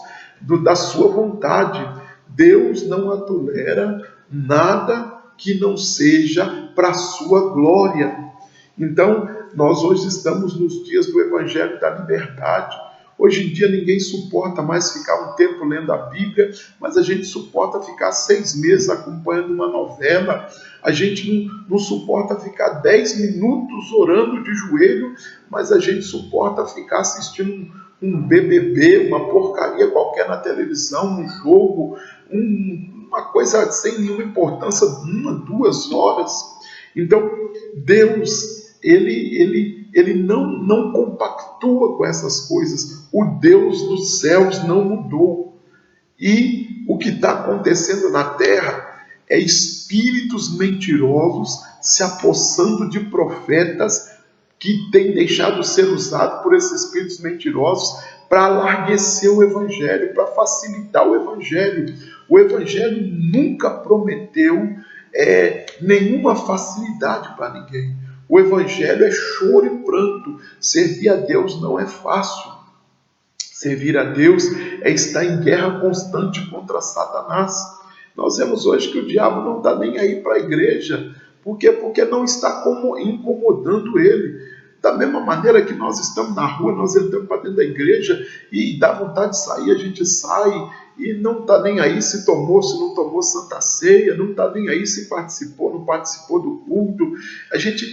da sua vontade. Deus não tolera nada que não seja para a sua glória. Então, nós hoje estamos nos dias do Evangelho da Liberdade. Hoje em dia ninguém suporta mais ficar um tempo lendo a Bíblia, mas a gente suporta ficar 6 meses acompanhando uma novela. A gente não suporta ficar 10 minutos orando de joelho, mas a gente suporta ficar assistindo um BBB, uma porcaria qualquer na televisão, um jogo, uma coisa sem nenhuma importância, 1, 2 horas. Então, Deus, ele não compactua com essas coisas. O Deus dos céus não mudou. E o que está acontecendo na terra é espíritos mentirosos se apossando de profetas que têm deixado de ser usados por esses espíritos mentirosos para alarguecer o Evangelho, para facilitar o Evangelho. O Evangelho nunca prometeu nenhuma facilidade para ninguém. O Evangelho é choro e pranto. Servir a Deus não é fácil. Servir a Deus é estar em guerra constante contra Satanás. Nós vemos hoje que o diabo não está nem aí para a igreja. Por quê? Porque não está incomodando ele. Da mesma maneira que nós estamos na rua, nós entramos para dentro da igreja e dá vontade de sair, a gente sai e não está nem aí se tomou, se não tomou Santa Ceia, não está nem aí se participou, não participou do culto. A gente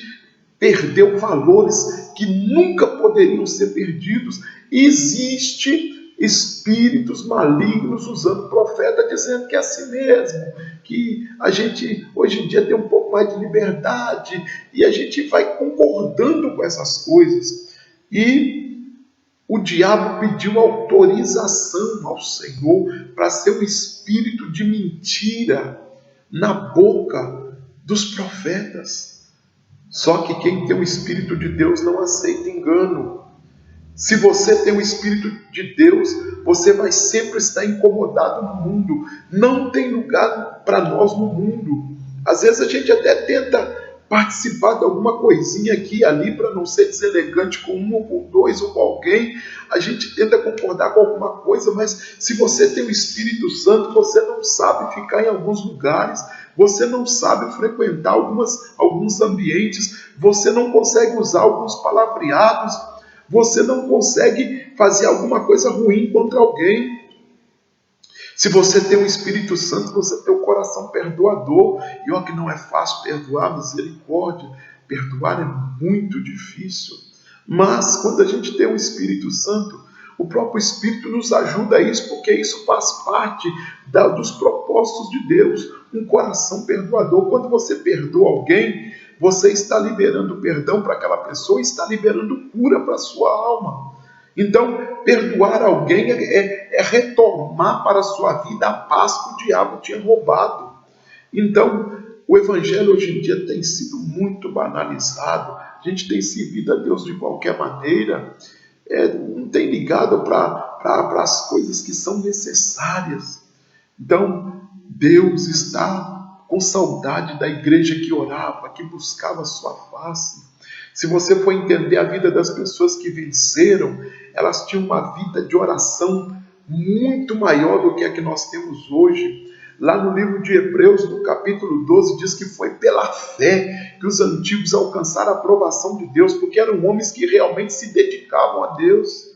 perdeu valores que nunca poderiam ser perdidos. Existe espíritos malignos usando profeta, dizendo que é assim mesmo, que a gente hoje em dia tem um pouco mais de liberdade, e a gente vai concordando com essas coisas. E o diabo pediu autorização ao Senhor para ser um espírito de mentira na boca dos profetas. Só que quem tem o Espírito de Deus não aceita engano. Se você tem o Espírito de Deus, você vai sempre estar incomodado no mundo. Não tem lugar para nós no mundo. Às vezes a gente até tenta participar de alguma coisinha aqui e ali, para não ser deselegante com um ou com dois ou com alguém. A gente tenta concordar com alguma coisa, mas se você tem o Espírito Santo, você não sabe ficar em alguns lugares, você não sabe frequentar alguns ambientes, você não consegue usar alguns palavreados, você não consegue fazer alguma coisa ruim contra alguém. Se você tem o Espírito Santo, você tem o coração perdoador. E olha que não é fácil perdoar, misericórdia. Perdoar é muito difícil. Mas quando a gente tem o Espírito Santo, o próprio Espírito nos ajuda a isso, porque isso faz parte dos propósitos de Deus. Um coração perdoador. Quando você perdoa alguém, você está liberando perdão para aquela pessoa e está liberando cura para a sua alma. Então, perdoar alguém é retomar para a sua vida a paz que o diabo tinha roubado. Então, o Evangelho hoje em dia tem sido muito banalizado. A gente tem servido a Deus de qualquer maneira, não tem ligado para as coisas que são necessárias. Então, Deus está com saudade da igreja que orava, que buscava a sua face. Se você for entender a vida das pessoas que venceram, elas tinham uma vida de oração muito maior do que a que nós temos hoje. Lá no livro de Hebreus, no capítulo 12, diz que foi pela fé que os antigos alcançaram a aprovação de Deus, porque eram homens que realmente se dedicavam a Deus.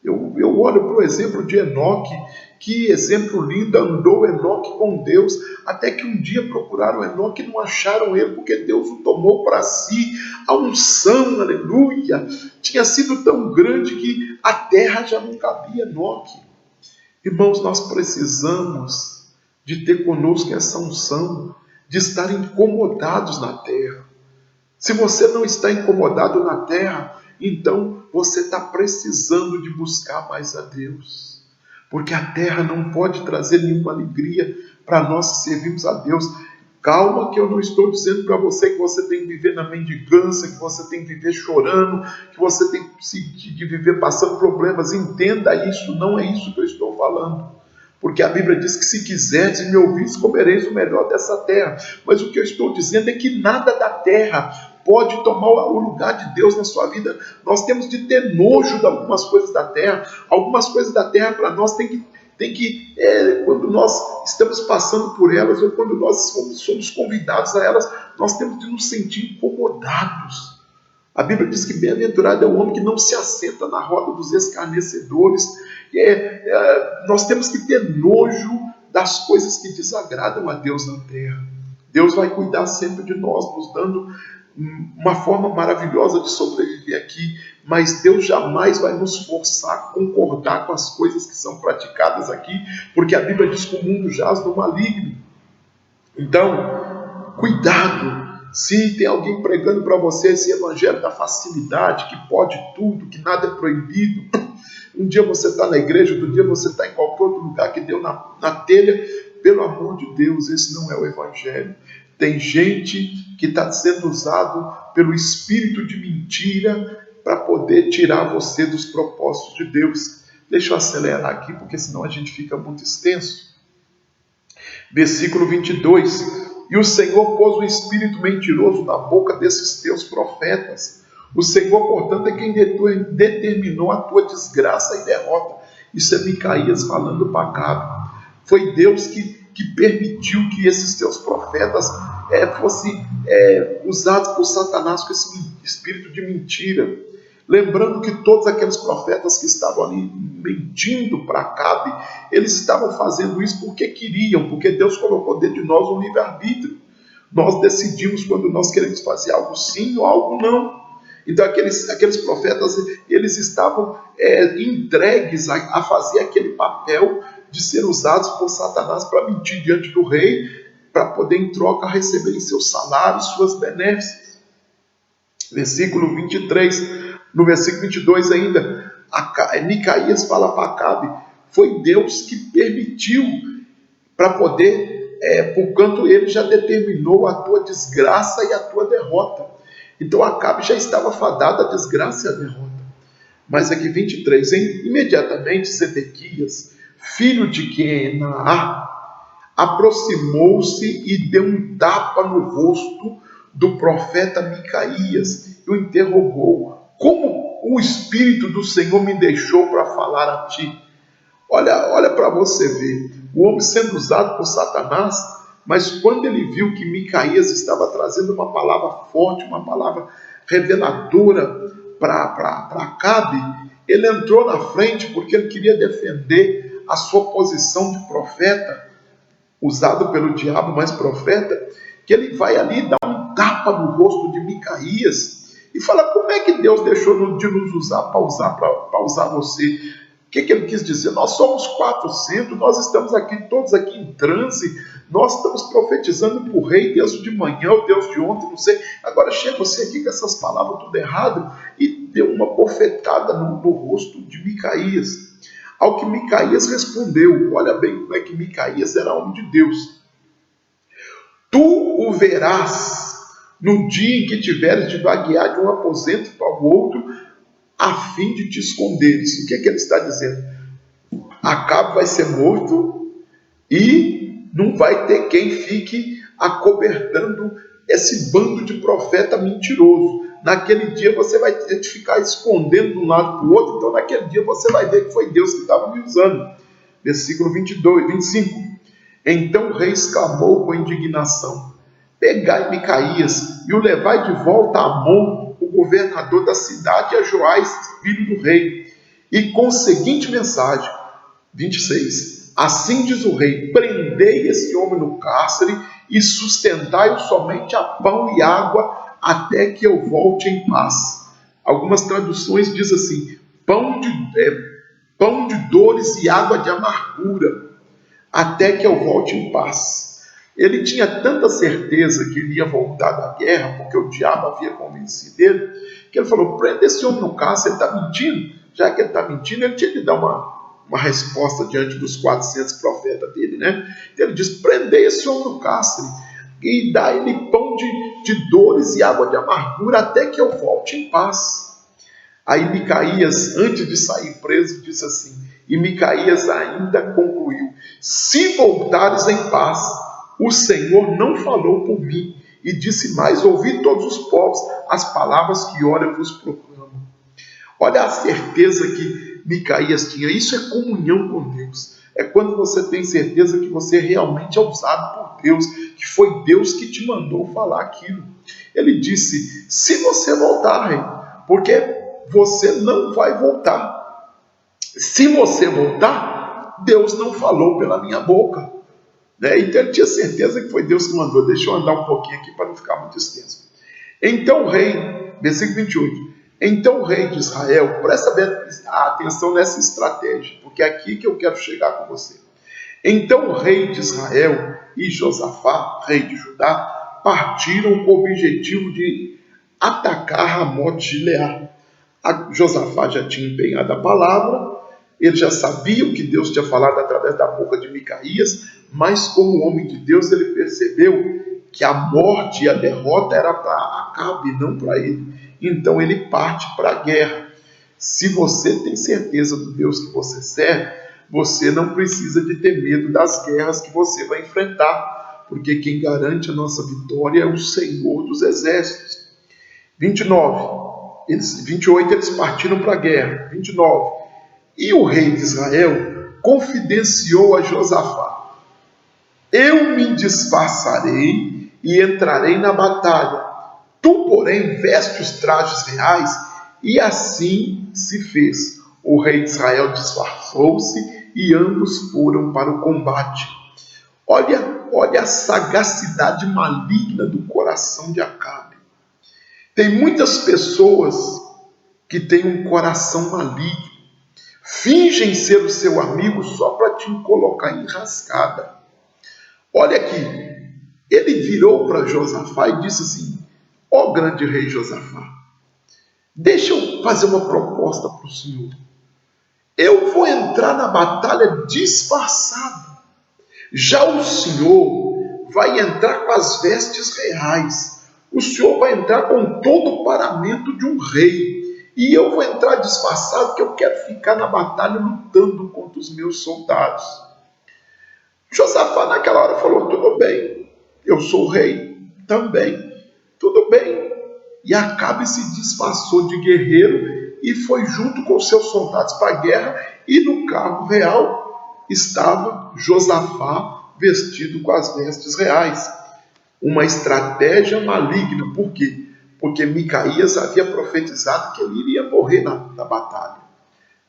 Eu olho para o exemplo de Enoque, que exemplo lindo, andou Enoque com Deus, até que um dia procuraram Enoque e não acharam ele, porque Deus o tomou para si. A unção, aleluia, tinha sido tão grande que a terra já não cabia Enoque. Irmãos, nós precisamos de ter conosco essa unção, de estar incomodados na terra. Se você não está incomodado na terra, então você está precisando de buscar mais a Deus. Porque a terra não pode trazer nenhuma alegria para nós que servimos a Deus. Calma, que eu não estou dizendo para você que você tem que viver na mendigância, que você tem que viver chorando, que você tem que viver passando problemas. Entenda isso, não é isso que eu estou falando. Porque a Bíblia diz que se quiserdes e me ouvirdes, comereis o melhor dessa terra. Mas o que eu estou dizendo é que nada da terra pode tomar o lugar de Deus na sua vida. Nós temos de ter nojo de algumas coisas da terra. Algumas coisas da terra para nós quando nós estamos passando por elas ou quando nós somos convidados a elas, nós temos de nos sentir incomodados. A Bíblia diz que bem-aventurado é o homem que não se assenta na roda dos escarnecedores. Nós temos que ter nojo das coisas que desagradam a Deus na terra. Deus vai cuidar sempre de nós, nos dando uma forma maravilhosa de sobreviver aqui, mas Deus jamais vai nos forçar a concordar com as coisas que são praticadas aqui, porque a Bíblia diz que o mundo jaz no maligno. Então, cuidado. Se tem alguém pregando para você esse evangelho da facilidade, que pode tudo, que nada é proibido, um dia você está na igreja, outro dia você está em qualquer outro lugar que deu na telha, pelo amor de Deus, esse não é o evangelho. Tem gente que está sendo usado pelo espírito de mentira para poder tirar você dos propósitos de Deus. Deixa eu acelerar aqui, porque senão a gente fica muito extenso. Versículo 22. E o Senhor pôs o espírito mentiroso na boca desses teus profetas. O Senhor, portanto, é quem determinou a tua desgraça e derrota. Isso é Micaías falando para Acabe. Foi Deus que permitiu que esses teus profetas fossem usados por Satanás com esse espírito de mentira. Lembrando que todos aqueles profetas que estavam ali mentindo para Acabe, eles estavam fazendo isso porque queriam, porque Deus colocou dentro de nós um livre-arbítrio. Nós decidimos quando nós queremos fazer algo sim ou algo não. Então aqueles profetas, eles estavam entregues a fazer aquele papel de ser usados por Satanás para mentir diante do rei, para poder em troca receber seus salários, suas benéficas. Versículo 23, no versículo 22 ainda, Micaías fala para Acabe, foi Deus que permitiu para poder, porquanto ele já determinou a tua desgraça e a tua derrota. Então Acabe já estava fadado à desgraça e à derrota. Mas aqui 23, imediatamente Zedequias, filho de Quenaá, aproximou-se e deu um tapa no rosto do profeta Micaías e o interrogou: como o Espírito do Senhor me deixou para falar a ti? Olha para você ver, o homem sendo usado por Satanás, mas quando ele viu que Micaías estava trazendo uma palavra forte, uma palavra reveladora para Acabe, ele entrou na frente porque ele queria defender a sua posição de profeta, usado pelo diabo, mas profeta, que ele vai ali dar um tapa no rosto de Micaías e fala: como é que Deus deixou de nos usar para usar você? O que ele quis dizer? Nós somos 400, nós estamos aqui, todos aqui em transe, nós estamos profetizando para o rei, Deus de manhã, o Deus de ontem, não sei. Agora chega você aqui com essas palavras tudo errado e deu uma bofetada no rosto de Micaías. Ao que Micaías respondeu, olha bem como é que Micaías era homem de Deus: tu o verás no dia em que tiveres de vaguear de um aposento para o outro, a fim de te esconderes. O que ele está dizendo? Acabe vai ser morto e não vai ter quem fique acobertando esse bando de profeta mentiroso. Naquele dia você vai ter de ficar escondendo de um lado para o outro, então naquele dia você vai ver que foi Deus que estava me usando. Versículo 25. Então o rei exclamou com indignação: pegai Micaías e o levai de volta a Amon, o governador da cidade, e a Joás, filho do rei, e com a seguinte mensagem, 26, assim diz o rei: prendei esse homem no cárcere e sustentai-o somente a pão e água até que eu volte em paz. Algumas traduções dizem assim: pão de dores e água de amargura, até que eu volte em paz. Ele tinha tanta certeza que ele ia voltar da guerra, porque o diabo havia convencido ele, que ele falou: prenda esse homem no cárcere, ele está mentindo. Já que ele está mentindo, ele tinha que dar uma resposta diante dos 400 profetas dele, né? Então ele diz: prendei esse homem no cárcere e dá ele pão de dores e água de amargura até que eu volte em paz. Aí Micaías, antes de sair preso, disse assim, e Micaías ainda concluiu: se voltares em paz, o Senhor não falou por mim. E disse mais: ouvi todos os povos as palavras que ora vos proclamo. Olha a certeza que Micaías tinha. Isso é comunhão com Deus. É quando você tem certeza que você realmente é usado por Deus, que foi Deus que te mandou falar aquilo. Ele disse: se você voltar, rei, porque você não vai voltar. Se você voltar, Deus não falou pela minha boca. Então ele tinha certeza que foi Deus que mandou. Deixa eu andar um pouquinho aqui para não ficar muito extenso. Então o rei, versículo 28, então o rei de Israel, presta atenção nessa estratégia, porque é aqui que eu quero chegar com você. Então o rei de Israel e Josafá, rei de Judá, partiram com o objetivo de atacar Ramote de Gileade. Josafá já tinha empenhado a palavra, ele já sabia o que Deus tinha falado através da boca de Micaías, mas como homem de Deus ele percebeu que a morte e a derrota era para Acabe, não para ele. Então ele parte para a guerra. Se você tem certeza do Deus que você serve, você não precisa de ter medo das guerras que você vai enfrentar, porque quem garante a nossa vitória é o Senhor dos Exércitos. 28, eles partiram para a guerra. 29, e o rei de Israel confidenciou a Josafá: eu me disfarçarei e entrarei na batalha. Tu, porém, veste os trajes reais. E assim se fez. O rei de Israel disfarçou-se e ambos foram para o combate. Olha a sagacidade maligna do coração de Acabe. Tem muitas pessoas que têm um coração maligno, fingem ser o seu amigo só para te colocar em enrascada. Olha aqui, ele virou para Josafá e disse assim: ó grande rei Josafá, deixa eu fazer uma proposta para o senhor. Eu vou entrar na batalha disfarçado. Já o senhor vai entrar com as vestes reais. O senhor vai entrar com todo o paramento de um rei. E eu vou entrar disfarçado porque eu quero ficar na batalha lutando contra os meus soldados. Josafá naquela hora falou: tudo bem, eu sou o rei também. tudo bem. E Acabe se disfarçou de guerreiro e foi junto com seus soldados para a guerra, e no carro real estava Josafá vestido com as vestes reais. Uma estratégia maligna. Por quê? Porque Micaías havia profetizado que ele iria morrer na batalha.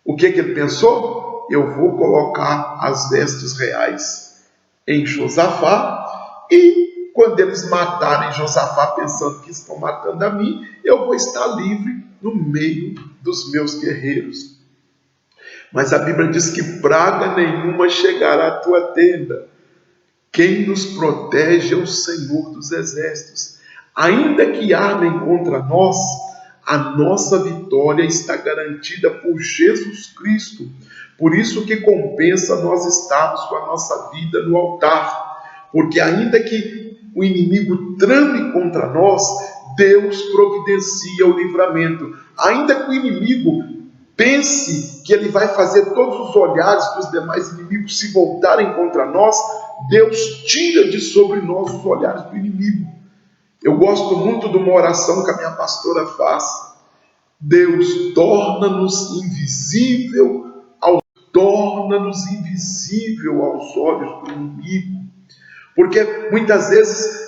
O que ele pensou? Eu vou colocar as vestes reais em Josafá, e quando eles matarem Josafá pensando que estão matando a mim, eu vou estar livre no meio dos meus guerreiros. Mas a Bíblia diz que praga nenhuma chegará à tua tenda. Quem nos protege é o Senhor dos Exércitos. Ainda que armem contra nós, a nossa vitória está garantida por Jesus Cristo. Por isso que compensa nós estarmos com a nossa vida no altar. Porque ainda que o inimigo trame contra nós, Deus providencia o livramento. Ainda que o inimigo pense que ele vai fazer todos os olhares dos demais inimigos se voltarem contra nós, Deus tira de sobre nós os olhares do inimigo. Eu gosto muito de uma oração que a minha pastora faz. Deus, torna-nos invisível aos olhos do inimigo. Porque muitas vezes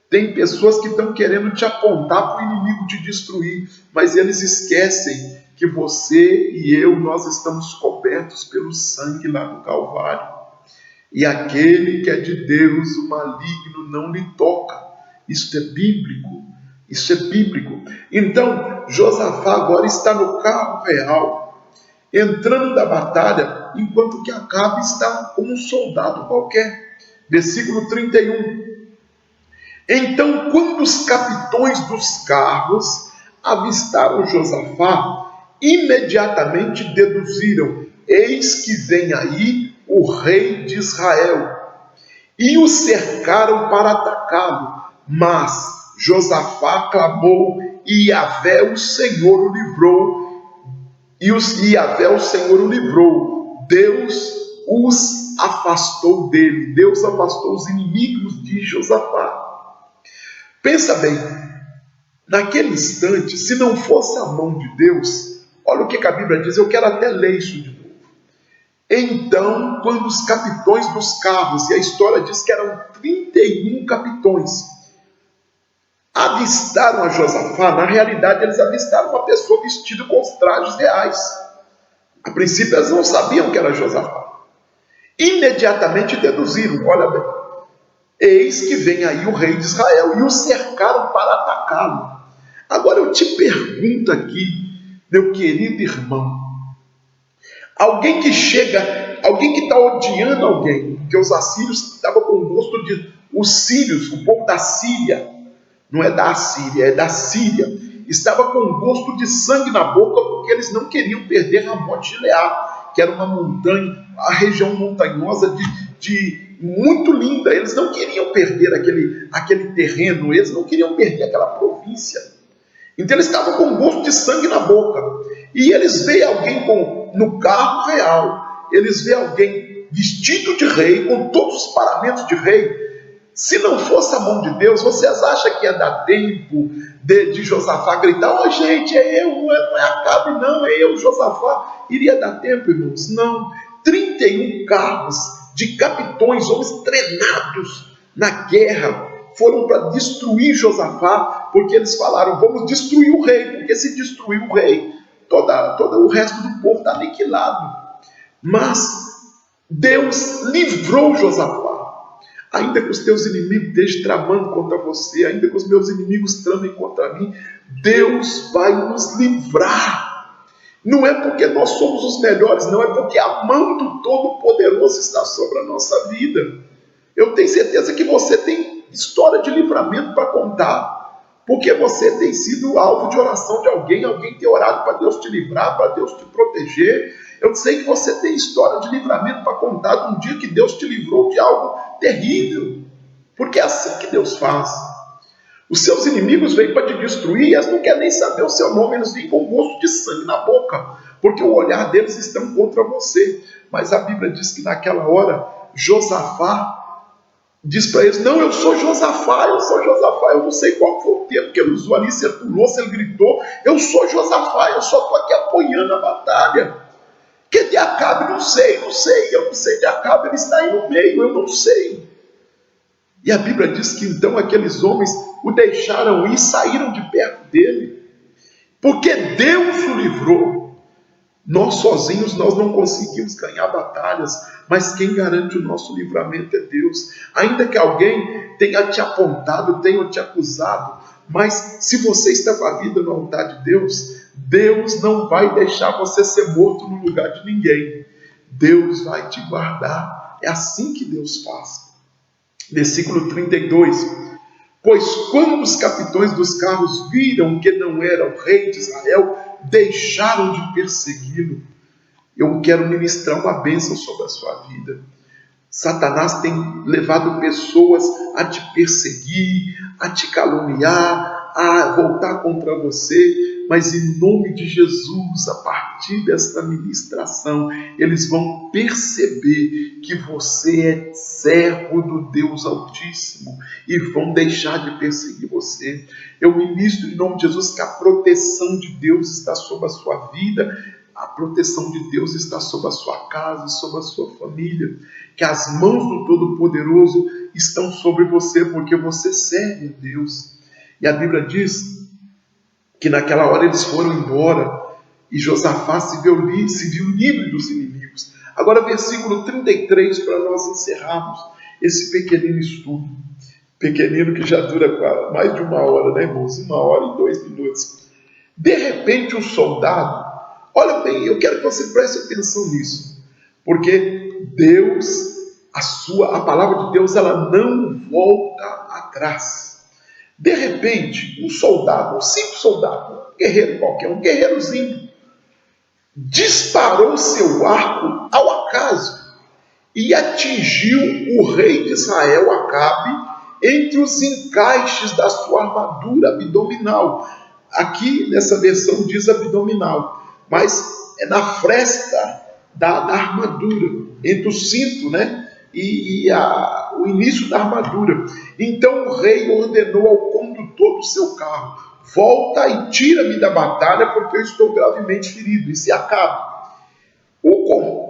tem pessoas que estão querendo te apontar para o inimigo te destruir, mas eles esquecem que você e eu, nós estamos cobertos pelo sangue lá no Calvário. E aquele que é de Deus, o maligno não lhe toca. Isso é bíblico. Isso é bíblico. Então, Josafá agora está no carro real, entrando da batalha, enquanto que Acabe está como um soldado qualquer. Versículo 31. Então, quando os capitões dos carros avistaram Josafá, imediatamente deduziram: eis que vem aí o rei de Israel. E o cercaram para atacá-lo. Mas Josafá clamou, e Yahvé o Senhor o livrou. Yahvé o Senhor o livrou. Deus os afastou dele. Deus afastou os inimigos de Josafá. Pensa bem, naquele instante, se não fosse a mão de Deus, olha o que a Bíblia diz, eu quero até ler isso de novo. Então, quando os capitões dos carros, e a história diz que eram 31 capitões, avistaram a Josafá, na realidade eles avistaram uma pessoa vestida com os trajes reais. A princípio eles não sabiam que era Josafá. Imediatamente deduziram, olha bem, eis que vem aí o rei de Israel, e o cercaram para atacá-lo. Agora eu te pergunto aqui, meu querido irmão, alguém que está odiando alguém, porque os assírios estavam com gosto de... Os sírios, o povo da Síria, não é da Assíria, é da Síria, estava com gosto de sangue na boca, porque eles não queriam perder Ramote de Gileade, que era uma montanha, a região montanhosa muito linda. Eles não queriam perder aquele terreno, eles não queriam perder aquela província. Então eles estavam com gosto de sangue na boca. E eles veem alguém no carro real, eles veem alguém vestido de rei, com todos os paramentos de rei. Se não fosse a mão de Deus, vocês acham que ia dar tempo de Josafá gritar: "Ô gente, é eu, não é Acabe não, é eu, Josafá"? Iria dar tempo, irmãos? Não. 31 carros de capitões, homens treinados na guerra, foram para destruir Josafá, porque eles falaram: vamos destruir o rei, porque se destruir o rei, todo o resto do povo está aniquilado. Mas Deus livrou Josafá. Ainda que os teus inimigos estejam tramando contra você, ainda que os meus inimigos tramem contra mim, Deus vai nos livrar. Não é porque nós somos os melhores, não, é porque a mão do Todo-Poderoso está sobre a nossa vida. Eu tenho certeza que você tem história de livramento para contar, porque você tem sido alvo de oração de alguém tem orado para Deus te livrar, para Deus te proteger. Eu sei que você tem história de livramento para contar de um dia que Deus te livrou de algo terrível, porque é assim que Deus faz. Os seus inimigos vêm para te destruir e eles não querem nem saber o seu nome, eles vêm com gosto de sangue na boca, porque o olhar deles está contra você. Mas a Bíblia diz que naquela hora, Josafá diz para eles: não, eu sou Josafá, eu não sei qual foi o tempo que ele usou ali, se ele pulou, se ele gritou, eu sou Josafá, eu só estou aqui apoiando a batalha. Que de Acabe, não sei, eu não sei de Acabe, ele está aí no meio, eu não sei. E a Bíblia diz que então aqueles homens o deixaram ir, saíram de perto dele, porque Deus o livrou. Nós sozinhos nós não conseguimos ganhar batalhas, mas quem garante o nosso livramento é Deus. Ainda que alguém tenha te apontado, tenha te acusado, mas se você está com a vida no altar de Deus, Deus não vai deixar você ser morto no lugar de ninguém. Deus vai te guardar. É assim que Deus faz. Versículo 32. Pois quando os capitães dos carros viram que não era o rei de Israel, deixaram de persegui-lo. Eu quero ministrar uma bênção sobre a sua vida. Satanás tem levado pessoas a te perseguir, a te caluniar, a voltar contra você, mas em nome de Jesus, a partir desta ministração, eles vão perceber que você é servo do Deus Altíssimo e vão deixar de perseguir você. Eu ministro em nome de Jesus que a proteção de Deus está sobre a sua vida, a proteção de Deus está sobre a sua casa, sobre a sua família, que as mãos do Todo-Poderoso estão sobre você, porque você serve a Deus. E a Bíblia diz que naquela hora eles foram embora e Josafá se viu livre dos inimigos. Agora versículo 33, para nós encerrarmos esse pequenino estudo. Pequenino que já dura mais de 1 hora, né, irmãos? 1 hora e 2 minutos. De repente o soldado, olha bem, eu quero que você preste atenção nisso, porque Deus, a palavra de Deus, ela não volta atrás. De repente, um soldado, um simples soldado, um guerreiro qualquer, um guerreirozinho, disparou seu arco ao acaso e atingiu o rei de Israel, Acabe, entre os encaixes da sua armadura abdominal. Aqui nessa versão diz abdominal, mas é na fresta da armadura, entre o cinto, né, o início da armadura. Então o rei ordenou ao condutor do seu carro: volta e tira-me da batalha, porque eu estou gravemente ferido. E se Acabe.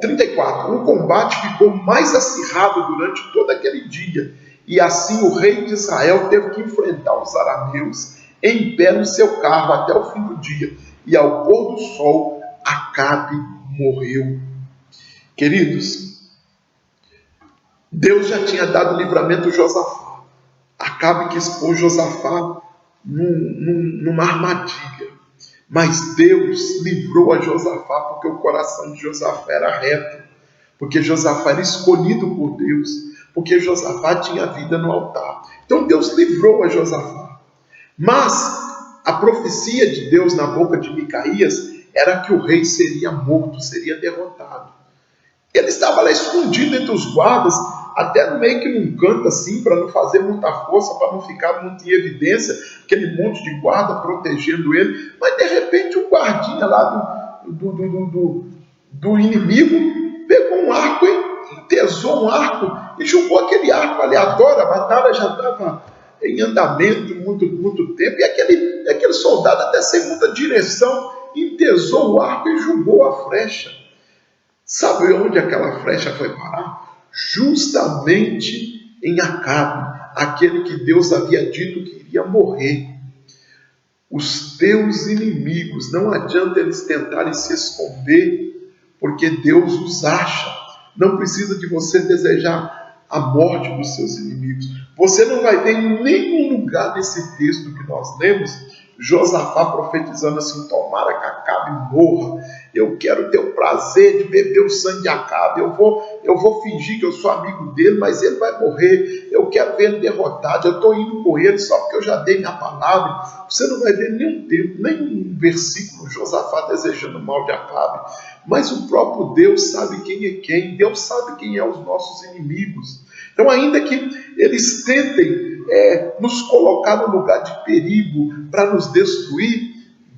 34. O combate ficou mais acirrado durante todo aquele dia, e assim o rei de Israel teve que enfrentar os arameus em pé no seu carro até o fim do dia, e ao pôr do sol Acabe morreu. Queridos, Deus já tinha dado livramento a Josafá. Acabe quis pôr Josafá numa armadilha, mas Deus livrou a Josafá porque o coração de Josafá era reto, porque Josafá era escolhido por Deus, porque Josafá tinha vida no altar. Então Deus livrou a Josafá. Mas a profecia de Deus na boca de Micaías era que o rei seria morto, seria derrotado. Ele estava lá escondido entre os guardas, até meio que num canto assim, para não fazer muita força, para não ficar muito em evidência, aquele monte de guarda protegendo ele. Mas de repente um guardinha lá do inimigo pegou um arco, entesou um arco e jogou aquele arco aleatório. A batalha já estava em andamento muito tempo, e aquele soldado, até sem muita direção, entesou o arco e jogou a flecha. Sabe onde aquela flecha foi parar? Justamente em Acabe, aquele que Deus havia dito que iria morrer. Os teus inimigos, não adianta eles tentarem se esconder, porque Deus os acha. Não precisa de você desejar a morte dos seus inimigos. Você não vai ver em nenhum lugar desse texto que nós lemos Josafá profetizando assim: tomara que Acabe morra, eu quero ter o prazer de beber o sangue de Acabe, eu vou fingir que eu sou amigo dele, mas ele vai morrer, eu quero ver ele derrotado, eu estou indo com ele só porque eu já dei minha palavra. Você não vai ver nenhum tempo, nenhum versículo Josafá desejando mal de Acabe, mas o próprio Deus sabe quem é quem, Deus sabe quem é os nossos inimigos. Então, ainda que eles tentem nos colocar no lugar de perigo para nos destruir,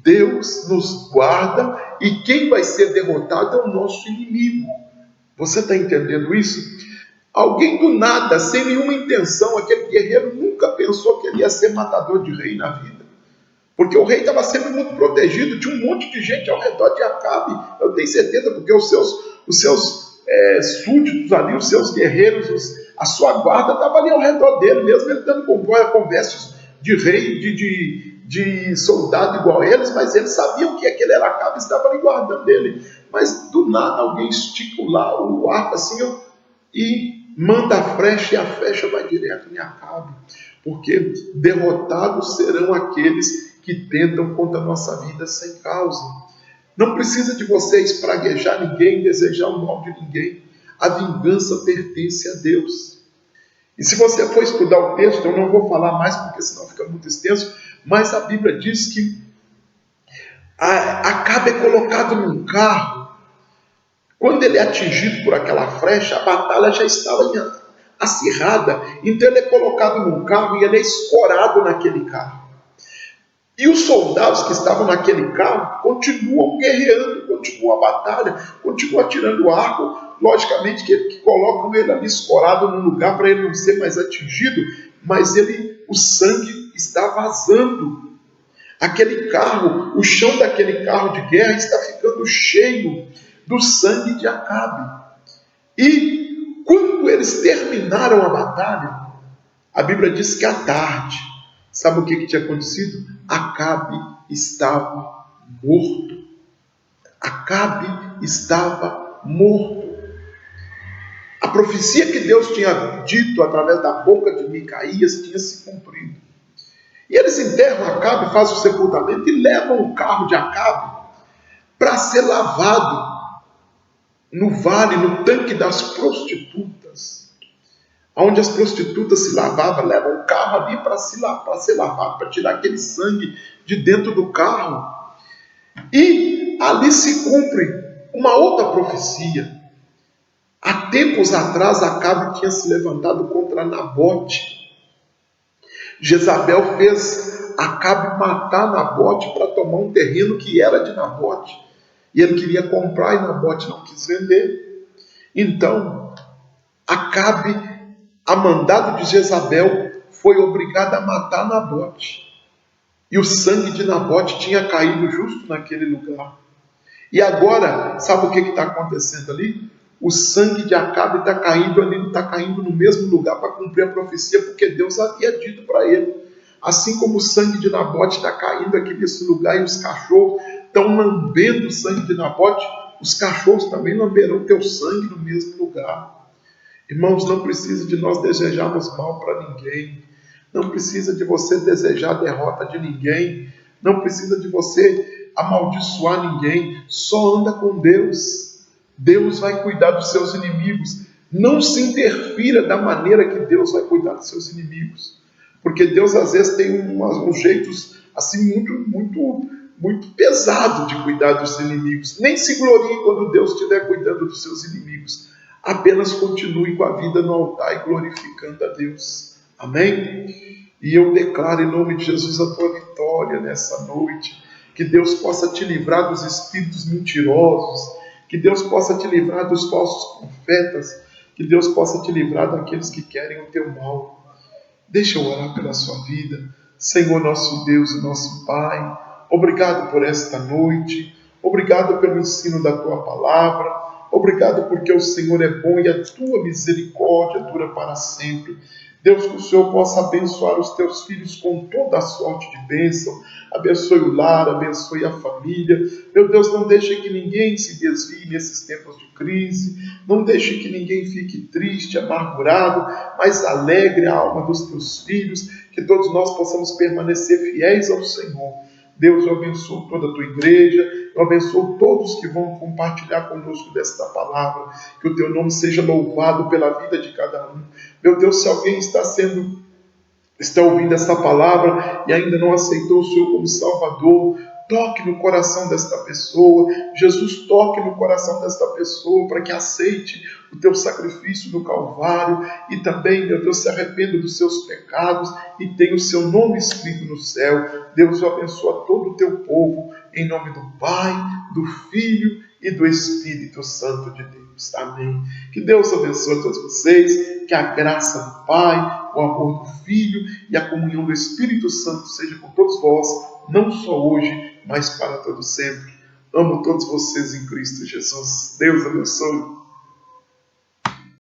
Deus nos guarda, e quem vai ser derrotado é o nosso inimigo. Você está entendendo isso? Alguém do nada, sem nenhuma intenção, aquele guerreiro nunca pensou que ele ia ser matador de rei na vida. Porque o rei estava sempre muito protegido, tinha um monte de gente ao redor de Acabe, eu tenho certeza, porque os seus súditos ali, os seus guerreiros, a sua guarda estava ali ao redor dele, mesmo ele estando com vestes de rei, de soldado igual a eles, mas eles sabiam que aquele era Acabe, estava ali guardando ele. Mas do nada alguém estica lá o arco assim, e manda a flecha, e a flecha vai direto em Acabe, porque derrotados serão aqueles que tentam contra a nossa vida sem causa. Não precisa de você espraguejar ninguém, desejar o mal de ninguém. A vingança pertence a Deus. E se você for estudar o texto, eu não vou falar mais, porque senão fica muito extenso, mas a Bíblia diz que Acabe é colocado num carro. Quando ele é atingido por aquela flecha, a batalha já estava acirrada. Então ele é colocado num carro e ele é escorado naquele carro. E os soldados que estavam naquele carro continuam guerreando, continuam a batalha, continuam atirando o arco. Logicamente que colocam ele ali escorado num lugar para ele não ser mais atingido, mas o sangue está vazando. Aquele carro, o chão daquele carro de guerra está ficando cheio do sangue de Acabe. E quando eles terminaram a batalha, a Bíblia diz que à tarde, sabe o que tinha acontecido? Acabe estava morto. Acabe estava morto. A profecia que Deus tinha dito através da boca de Micaías tinha se cumprido. E eles enterram Acabe, fazem o sepultamento e levam o carro de Acabe para ser lavado no vale, no tanque das prostitutas. Onde as prostitutas se lavavam, levam o carro ali para ser lavado, para tirar aquele sangue de dentro do carro. E ali se cumpre uma outra profecia. Há tempos atrás, Acabe tinha se levantado contra Nabote. Jezabel fez Acabe matar Nabote para tomar um terreno que era de Nabote. E ele queria comprar e Nabote não quis vender. Então, Acabe, a mandado de Jezabel, foi obrigado a matar Nabote. E o sangue de Nabote tinha caído justo naquele lugar. E agora, sabe o que está acontecendo ali? O sangue de Acabe está caindo ali, está caindo no mesmo lugar para cumprir a profecia, porque Deus havia dito para ele. Assim como o sangue de Nabote está caindo aqui nesse lugar e os cachorros estão lambendo o sangue de Nabote, os cachorros também lamberão teu sangue no mesmo lugar. Irmãos, não precisa de nós desejarmos mal para ninguém. Não precisa de você desejar a derrota de ninguém. Não precisa de você amaldiçoar ninguém. Só anda com Deus. Deus vai cuidar dos seus inimigos. Não se interfira da maneira que Deus vai cuidar dos seus inimigos. Porque Deus às vezes tem uns jeitos assim muito pesado de cuidar dos inimigos. Nem se glorie quando Deus estiver cuidando dos seus inimigos. Apenas continue com a vida no altar e glorificando a Deus. Amém? E eu declaro em nome de Jesus a tua vitória nessa noite. Que Deus possa te livrar dos espíritos mentirosos. Que Deus possa te livrar dos falsos profetas. Que Deus possa te livrar daqueles que querem o teu mal. Deixa eu orar pela sua vida. Senhor nosso Deus e nosso Pai, obrigado por esta noite. Obrigado pelo ensino da tua palavra. Obrigado porque o Senhor é bom e a tua misericórdia dura para sempre. Deus, que o Senhor possa abençoar os teus filhos com toda a sorte de bênção. Abençoe o lar, abençoe a família. Meu Deus, não deixe que ninguém se desvie nesses tempos de crise. Não deixe que ninguém fique triste, amargurado, mas alegre a alma dos teus filhos. Que todos nós possamos permanecer fiéis ao Senhor. Deus, eu abençoo toda a tua igreja, eu abençoo todos que vão compartilhar conosco desta palavra, que o teu nome seja louvado pela vida de cada um. Meu Deus, se alguém está ouvindo esta palavra e ainda não aceitou o Senhor como Salvador, toque no coração desta pessoa. Jesus, toque no coração desta pessoa para que aceite o teu sacrifício no Calvário e também, meu Deus, se arrependa dos seus pecados e tenha o seu nome escrito no céu. Deus, eu abençoa todo o teu povo, em nome do Pai, do Filho e do Espírito Santo de Deus. Jesus. Amém. Que Deus abençoe a todos vocês, que a graça do Pai, o amor do Filho e a comunhão do Espírito Santo seja com todos vós, não só hoje, mas para todo sempre. Amo todos vocês em Cristo Jesus. Deus abençoe.